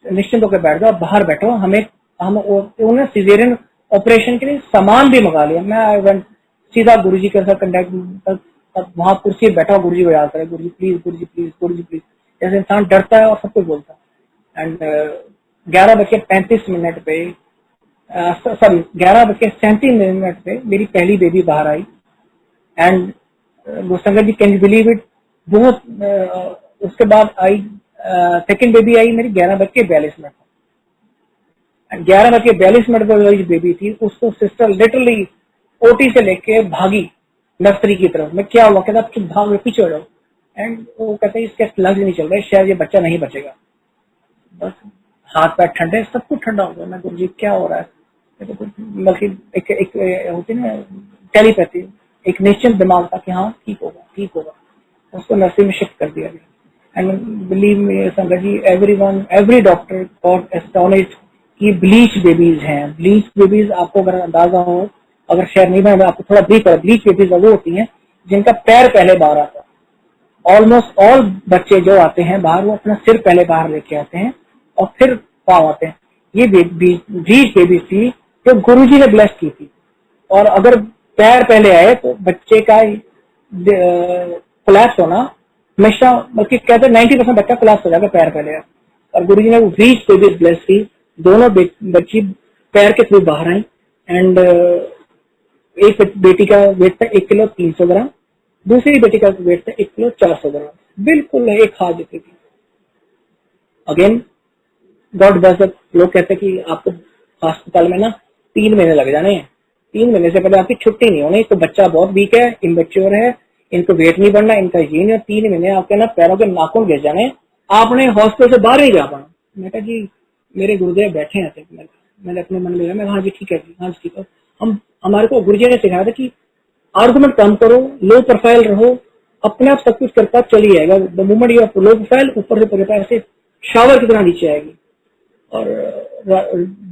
निश्चिंत होकर बैठ जाओ, बाहर बैठो, हम उन्होंने सिजेरियन ऑपरेशन के लिए सामान भी मंगा लिया। मैं सीधा गुरुजी के साथ कंटेक्ट, वहां कुर्सी पे बैठा, गुरुजी को याद करे, Guruji please, Guruji please, Guruji please, जैसे इंसान डरता है और सब कुछ बोलता है। एंड 11:35 पे सॉरी 11:37 पे मेरी पहली बेबी बाहर आई। And sangat ji can you believe it, बहुत उसके बाद आई सेकेंड बेबी आई मेरी 11:42 पे। 11:42 पर बेबी थी, उसको सिस्टर लिटरली ओटी से लेके भागी नर्सरी की तरफ। मैं क्या हुआ, कहता चुप भाग, पीछे हो जाओ। एंड वो कहते इसके लंग्स नहीं चल रहे, शायद ये बच्चा नहीं बचेगा। बस हाथ पैर ठंडे, सब कुछ ठंडा हो गया। मैं गुरुजी क्या हो रहा है, बल्कि एक होती ना टेलीपैथी, एक निश्चित दिमाग था कि हाँ ठीक होगा ठीक होगा। उसको नर्सरी में शिफ्ट कर दिया गया। And believe me sangat ji, every doctor got astonished कि ब्लीच बेबीज हैं। ब्लीच बेबीज आपको अगर अंदाजा हो, अगर शेयर नहीं बना, आपको थोड़ा ब्रीफ करो। ब्लीच बेबीज वो होती हैं जिनका पैर पहले बाहर आता है। ऑलमोस्ट ऑल बच्चे जो आते हैं बाहर, वो अपना सिर पहले बाहर लेके आते हैं और फिर पाँव आते हैं। ये ब्लीच बेबीज थी जो गुरुजी ने ब्लेस की थी। और अगर पैर पहले आए तो बच्चे का कोलैप्स होना हमेशा, बल्कि कहते हैं 90% बच्चा कोलैप्स हो जाएगा पैर पहले आए। और गुरुजी ने वो ब्लीच बेबीज ब्लेस की। दोनों बच्ची पैर के थ्रू बाहर आई। एंड एक बेटी का वेट था 1 किलो 300 ग्राम, दूसरी बेटी का वेट था 1 किलो 400 ग्राम, बिल्कुल एक हाथ जैसी थी। Again God bless. लोग कहते हैं कि आपको अस्पताल में ना 3 महीने लग जाने हैं, 3 महीने से पहले आपकी छुट्टी नहीं होनी। तो बच्चा बहुत वीक है, इमेच्योर है, इनको वेट नहीं बढ़ना, इनका ये नहीं, 3 महीने आपके ना पैरों के नाखून गिर जाने, आपने हॉस्पिटल से बाहर नहीं जा पाना। मैं कहा जी मेरे गुरुदेव बैठे हैं, मैंने अपने मन में हाँ जी ठीक है जी, हाँ जी ठीक है। हमारे को गुरुजी ने सिखाया था कि आर्गुमेंट कम करो, लो प्रोफाइल रहो, अपने आप सब कुछ करता चली जाएगा। The moment you low profile, ऊपर से पूरे ऐसे शावर की तरह नीचे आएगी। और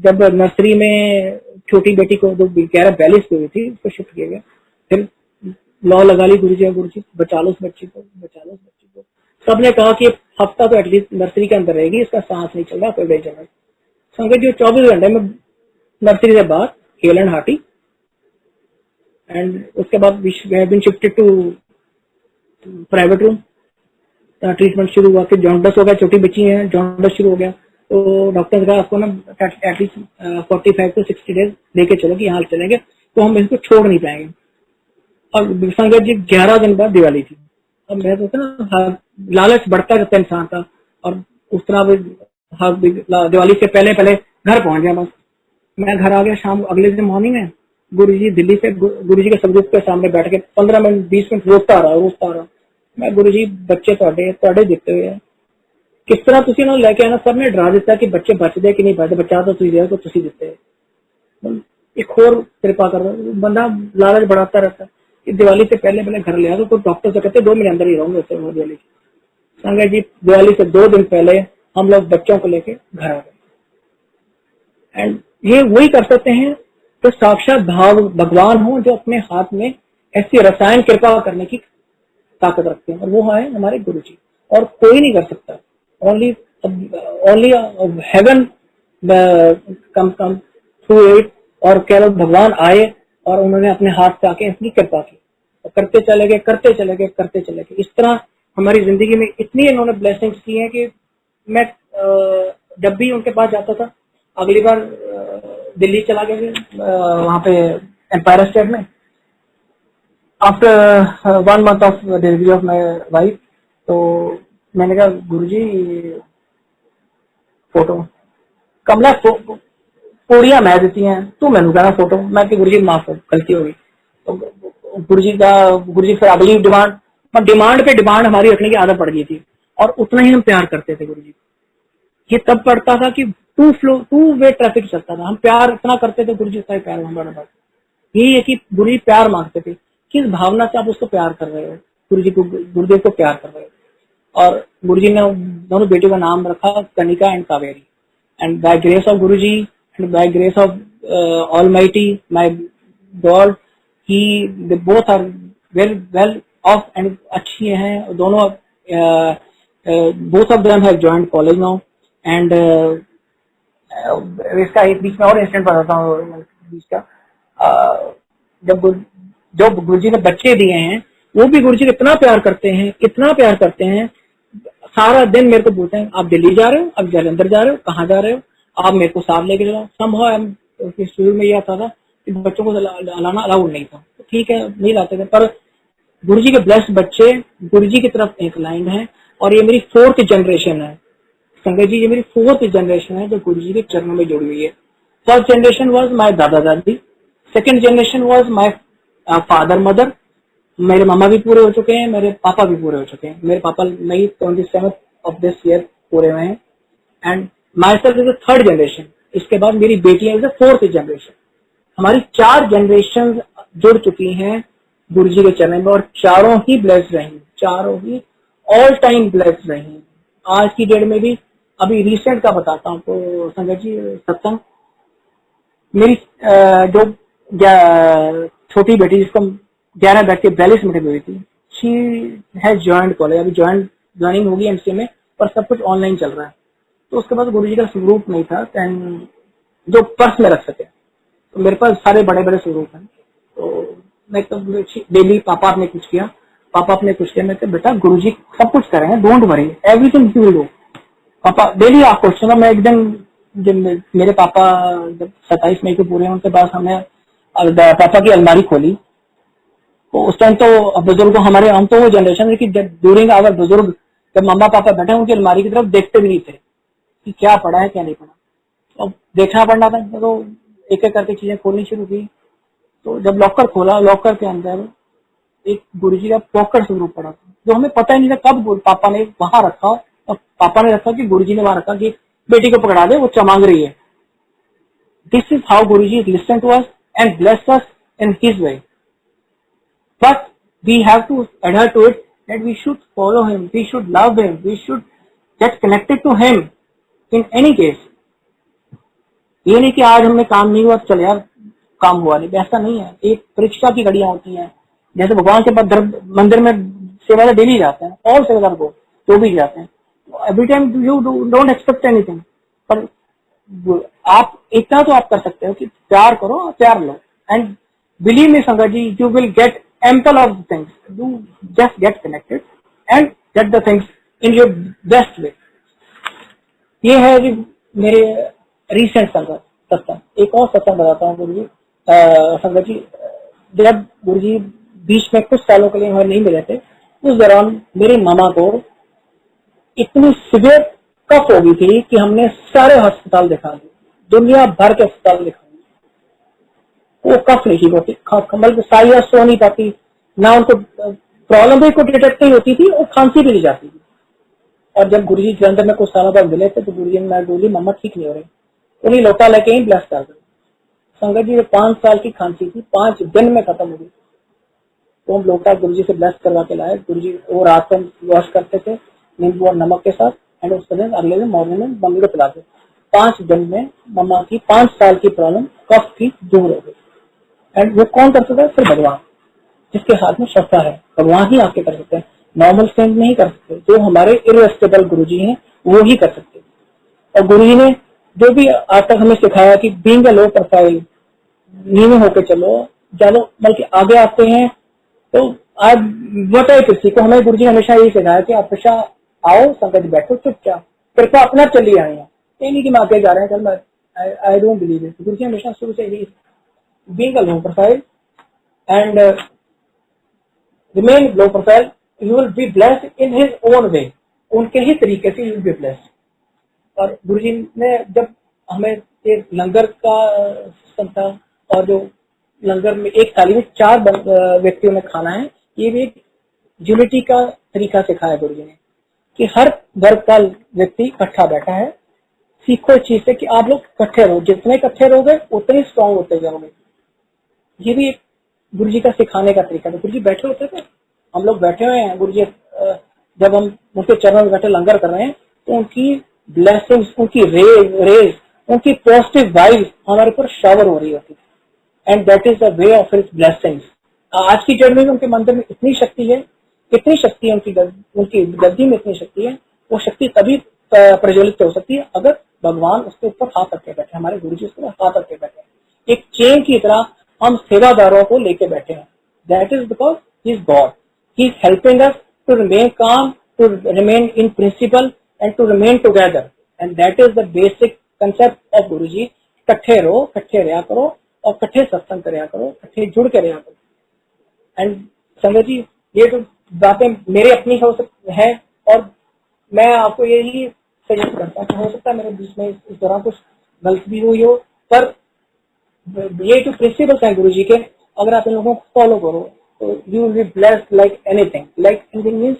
जब नर्सरी में छोटी बेटी को 11:42 पे हुई थी, उसको शिफ्ट किया गया। फिर लॉ लगा ली गुरुजी बचा लो उस बच्ची को, बचा लो उस बच्ची को। सबने कहा कि हफ्ता तो एटलीस्ट नर्सरी के अंदर रहेगी, इसका सांस नहीं चल रहा, कोई नहीं चल रहा। संगत जो 24 घंटे में नर्सरी से बाहर हेल एंड हार्टी। एंड उसके बाद been shifted to private room, treatment शुरू हुआ। फिर जॉन्डस हो गया, छोटी बच्ची है, जॉन्डस शुरू हो गया। तो डॉक्टर ने कहा आपको ना एटलीस्ट 45 to 60 डेज लेके चलो कि यहाँ चलेंगे। तो हम इसको छोड़ नहीं पाएंगे। और संगत जी 11 दिन बाद दिवाली थी। अब मैं सोचा ना, हाँ, लालच बढ़ता रहता इंसान का, और उस तरह दिवाली से पहले पहले घर पहुंच गया। बस मैं घर आ गया शाम अगले दिन मॉर्निंग में। गुरुजी दिल्ली से गुरुजी के सबग्रुप के सामने बैठ के 15 मिनट 20 मिनट रोकता रहा। मैं गुरुजी बच्चे ਤੁਹਾਡੇ ਦਿੱਤੇ ਹੋਏ ਆ, किस तरह ਤੁਸੀਂ ਇਹਨਾਂ ਨੂੰ ਲੈ ਕੇ ਆਣਾ। ਸਭ ਨੇ ਡਰਾ ਦਿੱਤਾ ਕਿ ਬੱਚੇ ਬਚਦੇ ਕਿ ਨਹੀਂ ਬਚਦੇ, ਬਚਾ ਤਾਂ ਤੁਸੀਂ ਦਿਓ, ਤੁਸੀਂ ਦਿੱਤੇ। एक और कृपा कर दो। बंदा लालच बढ़ाता रहता है कि दिवाली से पहले पहले घर ले आ, तो डॉक्टर से कहते 2 महीने अंदर ही रहूंगे दिवाली की। संगत जी दिवाली से 2 दिन पहले हम लोग बच्चों को लेके घर आ गए। एंड ये वही कर सकते हैं तो साक्षात भगवान हो, जो अपने हाथ में ऐसी रसायन कृपा करने की ताकत रखते हैं, और वो है हमारे गुरु जी, और कोई नहीं कर सकता। Only heaven come through it, और केवल भगवान आए और उन्होंने अपने हाथ से आके अपनी कृपा की, और करते चले गए। इस तरह हमारी जिंदगी में इतनी इन्होंने ब्लेसिंग्स की हैं कि मैं जब भी उनके पास जाता था, अगली बार दिल्ली चला गया वहां पे एम्पायर स्टेट में, after 1 month of delivery of my wife. तो मैंने कहा गुरुजी फोटो कमला पूड़ियां मैं देती हैं, तू मैनू कहना फोटो। मैं कि गुरुजी माफ गलती हो गई। तो गुरुजी फिर अगली डिमांड पे डिमांड हमारी रखने की आदत पड़ गई थी, और उतना ही हम प्यार करते थे गुरुजी। ये तब पड़ता था कि टू वे ट्रैफिक चलता था, हम प्यार इतना करते थे, गुरुजी उतना ही प्यार हमारे पास। यही है कि गुरुजी प्यार मांगते थे, किस भावना से आप उसको प्यार कर रहे हो, गुरुदेव को प्यार कर रहे हो। और गुरुजी ने दोनों बेटियों का नाम रखा Kanika and Kaveri. And by grace of Guruji and by grace of almighty my God, they both are well off and अच्छी हैं दोनों। Both of them have joined college now. And इसका एक बीच में और इंसिडेंट बताता हूँ बीच का। जब गुरुजी ने बच्चे दिए हैं, वो भी गुरुजी को इतना प्यार करते हैं, सारा दिन मेरे को पूछते हैं आप दिल्ली जा रहे हो, अब जालंधर जा रहे हो, कहाँ जा रहे हो, आप मेरे को साथ लेके चलो। संभव शुरू में यह था कि बच्चों को लाना अलाउड नहीं था, तो ठीक है नहीं लाते थे, पर गुरुजी के ब्लेस्ड बच्चे गुरुजी की तरफ इंक्लाइंड है। और ये मेरी 4th जनरेशन है संगत जी, ये मेरी 4th जनरेशन है जो गुरुजी के चरणों में जुड़ी हुई है। फर्स्ट जनरेशन वॉज माई दादा दादी, second generation was my father mother. मेरे मामा भी पूरे हो चुके हैं, मेरे पापा भी पूरे हो चुके हैं। मेरे पापा मई 27 ऑफ दिस ईयर पूरे हुए हैं। And my self is the 3rd generation. इसके बाद मेरी बेटी इज द 4th जनरेशन। हमारी 4 जनरेशन जुड़ चुकी हैं गुरुजी के चरण में, और चारों ही ब्लेस्ड रही, चारों ही ऑल टाइम ब्लेस्ड रही। आज की डेट में भी, अभी रिसेंट का बताता हूँ तो संगत जी सत्संग, मेरी जो छोटी बेटी जिसको 11 बैठ के 42 मिनट हुई थी, शी हैज जॉइंड कॉलेज। अभी ज्वाइनिंग होगी एमसीए में, पर सब कुछ ऑनलाइन चल रहा है। तो उसके पास गुरुजी का स्वरूप नहीं था जो पर्स में रख सके, तो मेरे पास सारे बड़े बड़े स्वरूप हैं। तो मैं तो डेली पापा ने कुछ किया, मैं तो बेटा गुरुजी सब कुछ करेंगे, don't worry, everything you will do. पापा डेली आप क्वेश्चन। मैं एक दिन जब मेरे पापा जब 27 मई को पूरे, उनके बाद हमने पापा की अलमारी खोली। तो उस टाइम तो बुजुर्ग हमारे, हम तो वो जनरेशन है कि ड्यूरिंग आवर बुजुर्ग जब मम्मा पापा बैठे उनकी अलमारी की तरफ देखते भी नहीं थे कि क्या पड़ा है क्या नहीं पड़ा। अब देखना पड़ना था, तो एक एक करके चीजें खोलनी शुरू की। तो जब लॉकर खोला, लॉकर के अंदर एक गुरुजी का पॉकेट स्वरूप पड़ा था, जो हमें पता ही नहीं था कब पापा ने वहां रखा, और पापा ने रखा कि गुरुजी ने वहां रखा कि बेटी को पकड़ा दे, वो चमांग रही है। This is how Guruji listen to us and bless us in his way, but we have to adhere to it, that we should follow him, we should love him, we should get connected to him in any case। ये नहीं कि आज हमने काम नहीं हुआ तो चल यार काम हुआ नहीं, ऐसा नहीं है। एक परीक्षा की घड़ियां होती हैं, जैसे भगवान के पास मंदिर में सेवादार डेली जाते हैं, और सेवादार को जो भी जाते हैं, every time you don't expect anything, पर आप इतना तो आप कर सकते हो कि प्यार करो, प्यार लो, and believe me sangat ji, you will get ample of things. You just get connected and get the things in your best way। ये है कि मेरे रिसेंट सत्संग। एक और सत्संग बताता हूँ गुरुजी, संगत जी, जब गुरु जी बीच में कुछ सालों के लिए हमें नहीं मिले थे, उस दौरान मेरी मामा को इतनी सिवियर कफ हो गई थी कि हमने सारे अस्पताल दिखा दिए, दुनिया भर के अस्पताल दिखा दिए। वो कफ नहीं होती, बल्कि साया सो नहीं पाती, ना उनको प्रॉब्लम भी कोई डिटेक्ट नहीं होती थी और खांसी भी नहीं जाती थी। और जब गुरुजी जलंधर में कुछ सालों बाद मिले थे तो गुरुजी ने बोली मम्मा ठीक नहीं हो रही, उन्हीं लोटा लेके ही ब्लेस कर दिया। संगत जी 5 साल की खांसी थी, 5 दिन में खत्म हो गई। तो हम लोटा गुरुजी से ब्लेस करवा के लाए। गुरुजी वो रात में वॉश करते थे नींबू और नमक के साथ, एंड उसके दिन अगले दिन मॉर्निंग में मम्मी को पिलाते। 5 दिन में मम्मा की 5 साल की प्रॉब्लम कफ की दूर हो गई। एंड वो कौन कर सकता है? सिर्फ भगवान, जिसके हाथ में श्रद्धा है, भगवान ही आपके कर सकते हैं। नॉर्मल सेंस नहीं कर सकते, जो हमारे इररेस्टिबल गुरुजी हैं वो ही कर सकते हैं। और गुरुजी ने जो भी आज तक हमें सिखाया कि बीइंग अ लो प्रोफाइल, नीचे होकर चलो, चलो बल्कि आगे आते हैं। तो आज बताए किसी को, हमें गुरुजी हमेशा यही सिखाया कि आप हमेशा आओ, संगत बैठो चुपचाप, कृपा अपना चली आए हैं, ये नहीं कि मैं आगे जा रहे हैं कल मैं आई डोंट बिलीव इट। गुरुजी हमेशा शुरू से यही being a low profile and remain low profile, you will be blessed in his own way, उनके ही तरीके से यू विल बी ब्लेस्ड। और गुरुजी ने जब हमें एक लंगर का सिस्टम था, और जो लंगर में एक थाली में 4 व्यक्तियों ने खाना है, ये भी एक यूनिटी का तरीका सिखाया गुरुजी ने कि हर वर्ग का व्यक्ति इकट्ठा बैठा है। सीखो इस चीज से कि आप लोग इकट्ठे रहो, जितने इकट्ठे रहोगे उतने स्ट्रांग होते जाओगे। ये भी एक गुरुजी का सिखाने का तरीका था। गुरुजी बैठे होते थे, हम लोग बैठे हुए हैं, गुरुजी जब हम उनके चरणों में बैठे लंगर कर रहे हैं तो उनकी ब्लेसिंग्स, उनकी रेज, उनकी पॉजिटिव वाइब्स हमारे ऊपर शावर हो रही होती है। And that is the way of his blessings. आज की डेट में उनके मंदिर में इतनी शक्ति है, कितनी शक्ति है उनकी गद्दी में इतनी शक्ति है। वो शक्ति तभी प्रज्वलित हो सकती है अगर भगवान उसके ऊपर हाथ रखे बैठे, हमारे गुरुजी उसके हाथ रखे बैठे। एक चेन की तरह हम सेवादारों को लेके बैठे हैं। That is because he is god, he is helping us to remain calm, to remain in principle and to remain together. And that is the basic concept of Guruji. इकट्ठे रहो, इकट्ठे रहा करो और इकट्ठे सत्संग करया करो, इकट्ठे जुड़ के रहा करो। एंड संगत जी, ये तो बातें मेरी अपनी है और मैं आपको यही सजेस्ट करता हूँ। हो सकता है मेरे बीच में इस दौरान कुछ गलती भी हुई हो, पर ये जो प्रिंसिपल्स हैं गुरुजी के, अगर आप इन लोगों को फॉलो करो तो you will be blessed like anything. Like anything means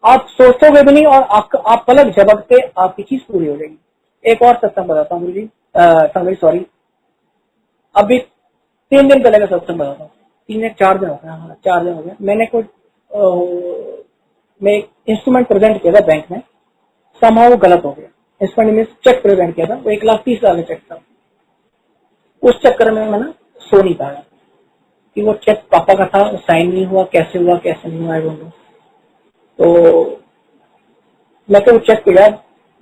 आप सोचोगे भी नहीं और आप पलक झपकते आपकी चीज पूरी हो जाएगी। एक और सत्संग बताता हूँ गुरुजी, सॉरी, अभी 3 दिन पहले का सत्संग बताता हूँ। 3 या 4 दिन हो गया, हाँ 4 दिन हो गया। मैंने मैं एक इंस्ट्रूमेंट प्रेजेंट किया था बैंक में, समां वो गलत हो गया। इंस्ट्रूमेंट में चेक प्रेजेंट किया था, वो 1,30,000 का चेक था। उस चक्कर में मैं ना सो नहीं पाया कि वो चेक पापा का था, साइन नहीं हुआ, कैसे नहीं हुआ, आई डोंट नो। तो मैं तो चेक किया,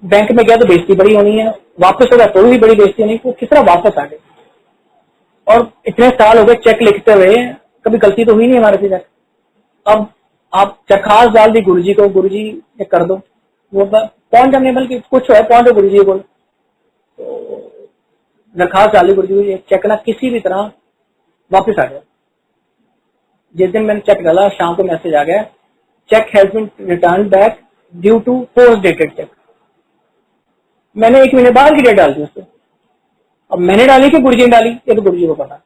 बैंक में गया तो बेइज्जती बड़ी होनी है, वापस होगा तो भी बड़ी बेइज्जती होनी, वो किस तरह वापस आ गए। और इतने साल हो गए चेक लिखते हुए, कभी गलती तो हुई नहीं हमारे से। अब आप चखास डाल दी गुरुजी को, गुरुजी ने कर दो, वो कौन जाने, बल्कि कुछ है कौन जो गुरुजी को दरखास्त डाली गुरुजी, चेक ना किसी भी तरह वापस आ गया। जिस दिन मैंने चेक डाला शाम को मैसेज आ गया, cheque has been return back due to post dated cheque. मैंने 1 महीने बाद की डेट डाल दी उसको। अब मैंने डाली कि गुरुजी ने डाली, ये तो गुरुजी को पता।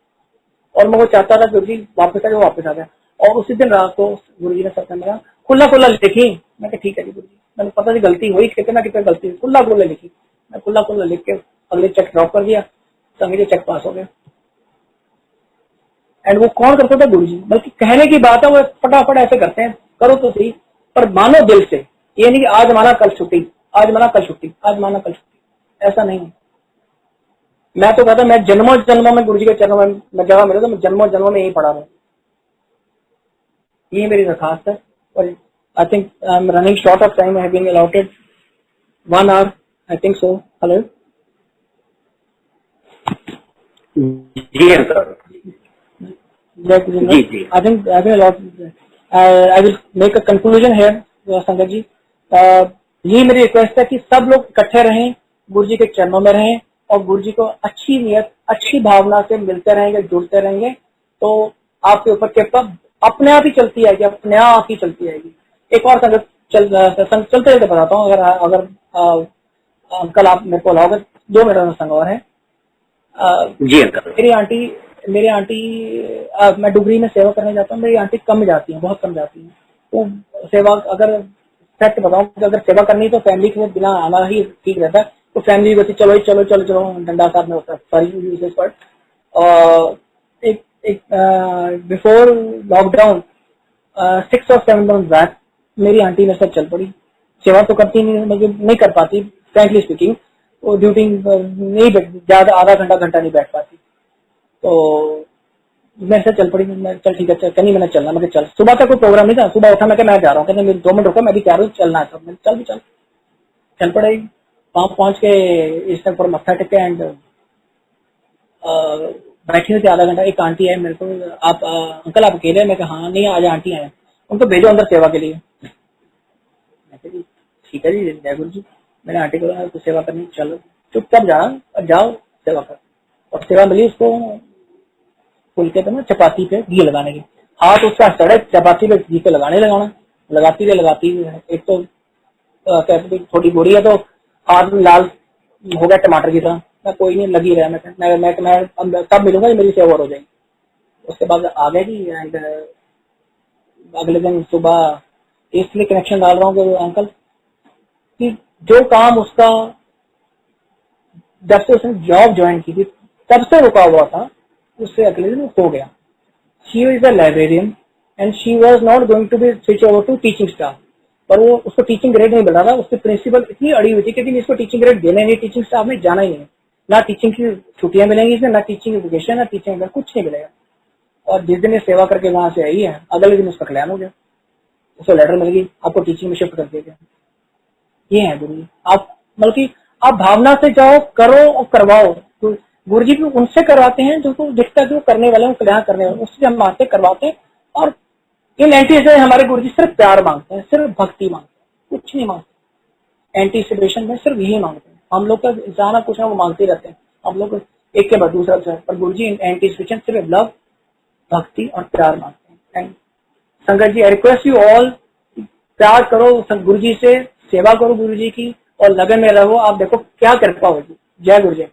और मैं वो चाहता था गुरुजी वापस आ गया, वापस आ गया। और उसी दिन रात को गुरुजी ने सत्संग मेरा खुला लिखी। मैं कहा ठीक है जी गुरुजी, मैंने पता नहीं गलती हुई, कितना गलती, खुला लिखी। मैं खुला लिख के अगले चेक ड्रॉप कर दिया, संगे चेक पास हो गया। एंड वो कौन करता था? गुरुजी। बल्कि कहने की बात है, वो फटाफट ऐसे करते हैं, करो तो सही, पर मानो दिल से। ये नहीं कि आज माना कल छुट्टी, आज माना कल छुट्टी, आज माना कल छुट्टी, ऐसा नहीं है। मैं तो कहता मैं जन्मों में गुरुजी के चरणों में जगह मिले तो मैं जन्मों में यही पढ़ा रहा हूँ। ये मेरी दरखास्त है। और I think I am running short of time, I have been allotted 1 hour, I think so. Hello जी सर। जी I think a lot. I will make a conclusion here, संगत जी। ये मेरी रिक्वेस्ट है कि सब लोग इकट्ठे रहें, गुरुजी के चरणों में रहें, और गुरु जी को अच्छी नियत, अच्छी भावना से मिलते रहेंगे, जुड़ते रहेंगे, तो आपके ऊपर कृपा अपने आप ही चलती आएगी, अपने आप ही चलती आएगी। एक और संगत चलते चलते बताता हूँ, अगर अंकल आप मेरे को अलाओगे 2 मिनट में संग और है। जी अंकल। मेरी आंटी मैं डुगरी में सेवा करने जाता हूँ, मेरी आंटी कम जाती है, बहुत कम जाती है। तो सेवा अगर फैक्ट बताऊं कि अगर सेवा करनी तो फैमिली के बिना आना ही ठीक रहता है। तो फैमिली बोलती चलो चलो चलो चलो, डंडा साथ में होता है, सॉरी पर एक बिफोर लॉकडाउन 6 और 7 मंथ बैक मेरी आंटी मेरे साथ चल पड़ी। सेवा तो करती नहीं कर पाती फ्रैंकली स्पीकिंग, वो ड्यूटी नहीं ज्यादा आधा घंटा नहीं बैठ पाती, तो मेरे से चल पड़ी। मैं चल ठीक है कहीं मैंने चलना, मैं चल। सुबह तक कोई प्रोग्राम नहीं था, सुबह उठा मैं जा रहा हूँ, कहते मेरे 2 मिनट रुको, मैं भी कह रहा हूँ चलना है, सब चल भी चल पड़े। वहां पहुंच के इस टाइम पर मत्था टेके एंड बैठी हुई थी आधा घंटा। एक आंटी है, मेरे को आप अंकल आप अकेले हैं? मैं कहा हाँ, नहीं आज आंटी आए, उनको भेजो अंदर सेवा के लिए। मैं ठीक है जी, जय गुरु जी। मैंने आंटी को सेवा करनी, चलो चुपचाप जाओ सेवा कर। और सेवा मिली उसको फुल के तो चपाती पे घी लगाने की, हाथ उसका सड़क चपाती पे घी पे लगाती रहे। एक तो कहते थोड़ी बुरी है, तो हाथ लाल हो गया टमाटर की तरह। मैं कोई नहीं, लगी रहा। मैं तब मिलूंगा मेरी सेवा और हो जाएगी। उसके बाद आ गए जी एंड अगले दिन सुबह इसलिए कनेक्शन डाल रहा हूँ कि अंकल कि जो काम उसका जब से उसने जॉब ज्वाइन की थी तब से रुका हुआ था, उससे अगले दिन हो गया। She is a librarian and she was not going to be switch over to teaching staff, पर वो उसको टीचिंग ग्रेड नहीं मिल रहा था। उसकी प्रिंसिपल इतनी अड़ी हुई थी कि इसको टीचिंग ग्रेड देना नहीं, टीचिंग स्टाफ में जाना ही नहीं, ना टीचिंग की छुट्टियां मिलेंगी इसमें, ना टीचिंग एजुकेशन, ना टीचिंग, कुछ नहीं मिलेगा। और जिस दिन ये सेवा करके वहां से आई है, अगले दिन उसका कल्याण हो गया, उसको लेटर मिल गई, आपको टीचिंग में शिफ्ट कर दिया गया। ये है गुरु जी। आप बल्कि आप भावना से जाओ, करो और करवाओ। तो गुरु जी भी उनसे करवाते हैं जो दिखता है, जो करने वाले हैं, कल्याण करने वाले, उससे हम आते करवाते हैं। और इन एंटी से हमारे गुरु जी सिर्फ प्यार मांगते हैं, सिर्फ भक्ति मांगते हैं, कुछ नहीं मांगते। एंटीसिपेशन में सिर्फ यही मांगते हैं। हम लोग का इंसान कुछ ना वो मांगते रहते हैं, हम लोग एक के बाद दूसरा, पर गुरु जी एंटीसिपेशन सिर्फ लव, भक्ति और प्यार मांगते हैं। संगत जी, आई रिक्वेस्ट यू ऑल, प्यार करो गुरु जी से, सेवा करो गुरु जी की और लगन में रहो। आप देखो क्या कृपा होगी। जय गुरु जी।